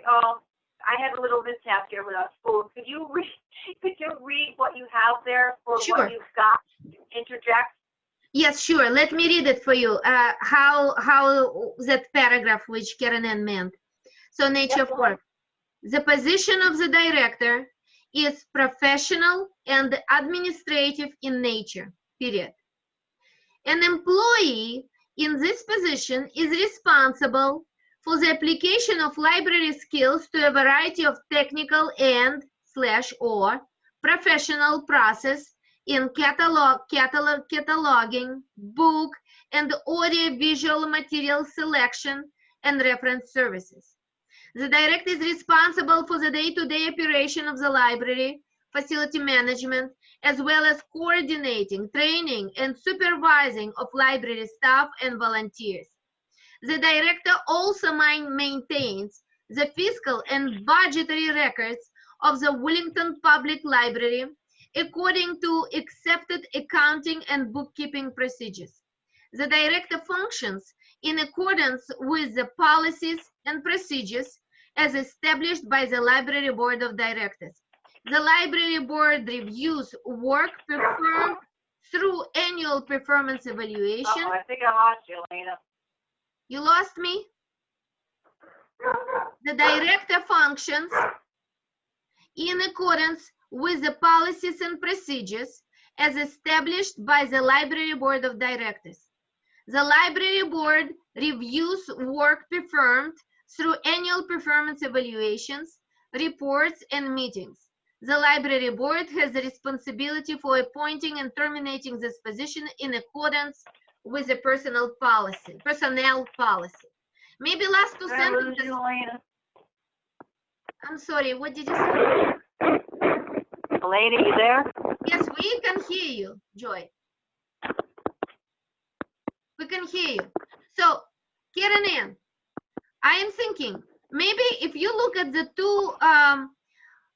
I had a little mishap here without food. Could you read what you have there for
Sure.
what you've got? Interject.
Yes, sure. Let me read it for you. How that paragraph which Karen Ann meant. So nature of
Yep, go ahead.
work. The position of the director is professional and administrative in nature, period. An employee in this position is responsible for the application of library skills to a variety of technical and/or professional process in cataloging, book and audio-visual material selection and reference services. The director is responsible for the day-to-day operation of the library, facility management, as well as coordinating, training, and supervising of library staff and volunteers. The director also maintains the fiscal and budgetary records of the Wellington Public Library according to accepted accounting and bookkeeping procedures. The director functions in accordance with the policies and procedures as established by the Library Board of Directors. The Library Board reviews work performed through annual performance evaluation.
Oh, I think I lost you, Elena.
You lost me? The director functions in accordance with the policies and procedures as established by the Library Board of Directors. The Library Board reviews work performed through annual performance evaluations, reports, and meetings. The Library Board has the responsibility for appointing and terminating this position in accordance with the personnel policy. Maybe last two
Did I lose
sentences.
you, Elena?
I'm sorry, what did you say?
Elena, you there?
Yes, we can hear you, Joy. We can hear you. So, Karen Ann, I am thinking, maybe if you look at the two,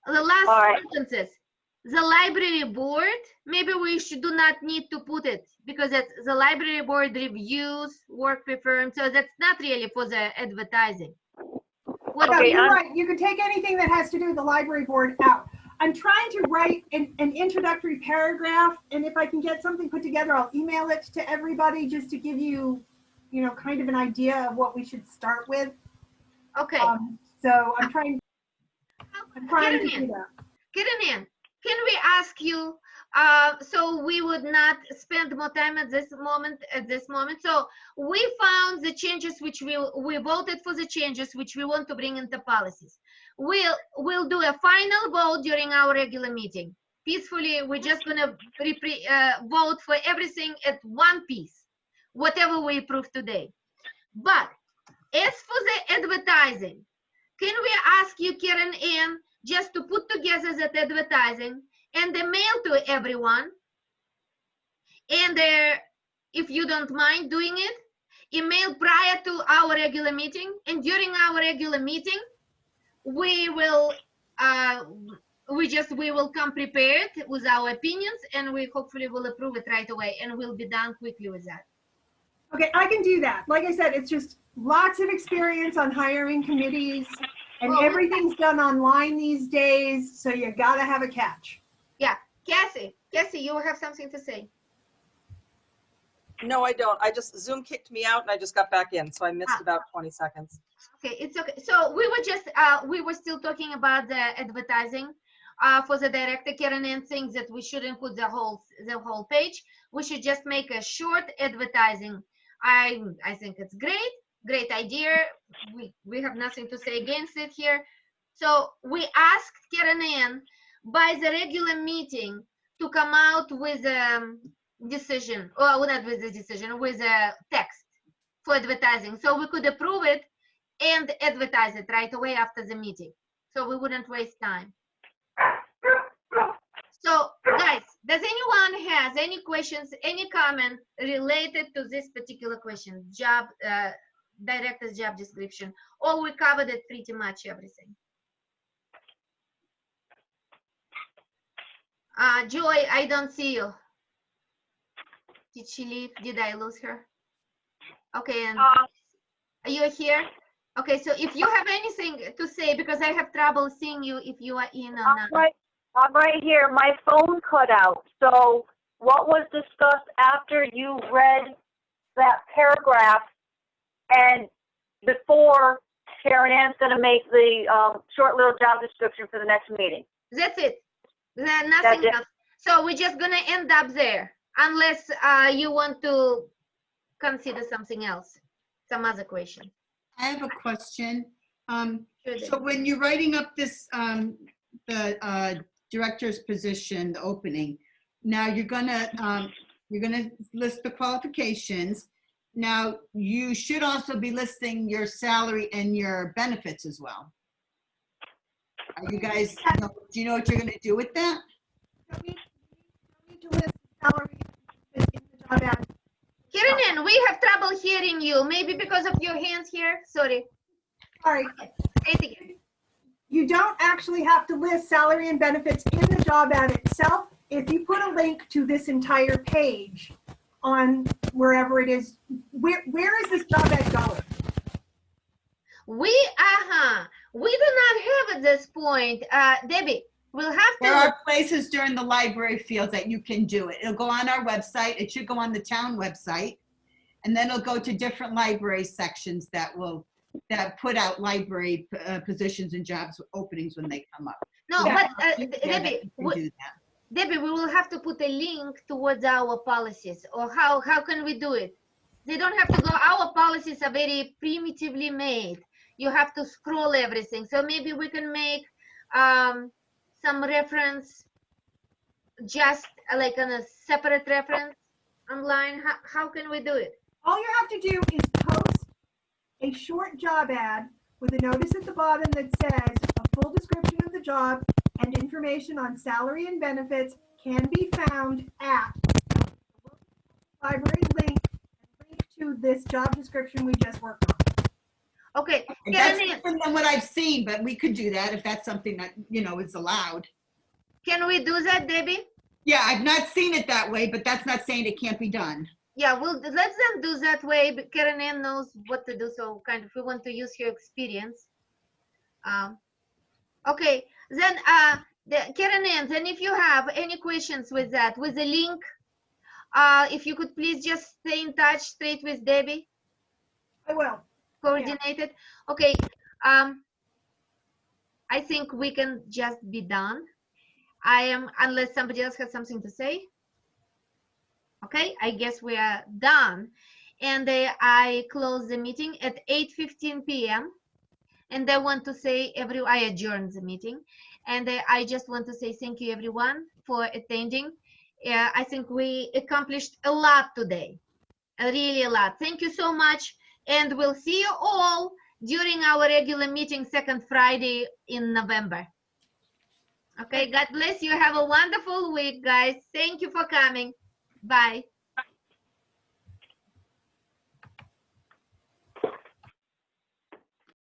the last
All right.
sentences, the library board, maybe we do not need to put it because it's the library board reviews work performed, so that's not really for the advertising. What
No,
Okay,
you're
I'm-
right. You could take anything that has to do with the library board out. I'm trying to write an introductory paragraph, and if I can get something put together, I'll email it to everybody just to give you, kind of an idea of what we should start with.
Okay,
So I'm trying to
Karen
do
Ann,
that.
Karen Ann, can we ask you, so we would not spend more time at this moment, so we found the changes which we voted for the changes which we want to bring into policies. We'll do a final vote during our regular meeting. Peacefully, we're just gonna vote for everything at one piece, whatever we approve today. But as for the advertising, can we ask you, Karen Ann, just to put together that advertising and the mail to everyone? And if you don't mind doing it, email prior to our regular meeting, and during our regular meeting, we will come prepared with our opinions, and we hopefully will approve it right away, and we'll be done quickly with that.
Okay, I can do that. Like I said, it's just lots of experience on hiring committees, and
Well,
everything's done online these days, so you gotta have a catch.
Yeah, Cassie, you have something to say?
No, I don't. Zoom kicked me out and I just got back in, so I missed about 20 seconds.
Okay, it's okay. So we were still talking about the advertising for the director. Karen Ann thinks that we shouldn't put the whole page. We should just make a short advertising. I think it's great idea. We have nothing to say against it here. So we asked Karen Ann by the regular meeting to come out with a decision, or not with the decision, with a text for advertising, so we could approve it and advertise it right away after the meeting, so we wouldn't waste time. So guys, does anyone has any questions, any comment related to this particular question, director's job description, or we covered it pretty much everything? Joy, I don't see you. Did she leave? Did I lose her? Okay, and are you here? Okay, so if you have anything to say, because I have trouble seeing you if you are in or not.
I'm right here. My phone cut out. So what was discussed after you read that paragraph and before Karen Ann's going to make the short little job description for the next meeting?
That's it. There's nothing
That's it.
else. So we're just gonna end up there, unless you want to consider something else, some other question.
I have a question.
Sure,
So
Debbie.
when you're writing up this, the director's position, the opening, now you're gonna list the qualifications. Now, you should also be listing your salary and your benefits as well. Are you guys, do you know what you're gonna do with that?
Don't need to list salary in the job ad.
Karen, we have trouble hearing you. Maybe because of your hands here. Sorry.
Sorry.
Say it again.
You don't actually have to list salary and benefits in the job ad itself. If you put a link to this entire page on wherever it is, where is this job ad going?
We do not have at this point. Debbie, we'll have
There
to.
are places during the library fields that you can do it. It'll go on our website. It should go on the town website. And then it'll go to different library sections that put out library positions and jobs openings when they come up.
No,
Yeah.
but
Yeah,
Debbie,
you can do that.
Debbie, we will have to put a link towards our policies, or how can we do it? They don't have to go, our policies are very primitively made. You have to scroll everything. So maybe we can make some reference, just like on a separate reference online. How can we do it?
All you have to do is post a short job ad with a notice at the bottom that says a full description of the job and information on salary and benefits can be found at the library link to this job description we just worked on.
Okay,
That's
Karen,
different than what I've seen, but we could do that if that's something that, is allowed.
can we do that, Debbie?
Yeah, I've not seen it that way, but that's not saying it can't be done.
Yeah, well, let them do that way. But Karen Ann knows what to do, so kind of we want to use her experience. Okay, then Karen Ann, then if you have any questions with that, with the link, if you could please just stay in touch straight with Debbie,
I will.
coordinated. Okay, I think we can just be done. Unless somebody else has something to say. Okay, I guess we are done. And I close the meeting at 8:15 p.m. And I want to say I adjourn the meeting. And I just want to say thank you everyone for attending. I think we accomplished a lot today, really a lot. Thank you so much. And we'll see you all during our regular meeting, second Friday in November. Okay, God bless you. Have a wonderful week, guys. Thank you for coming. Bye.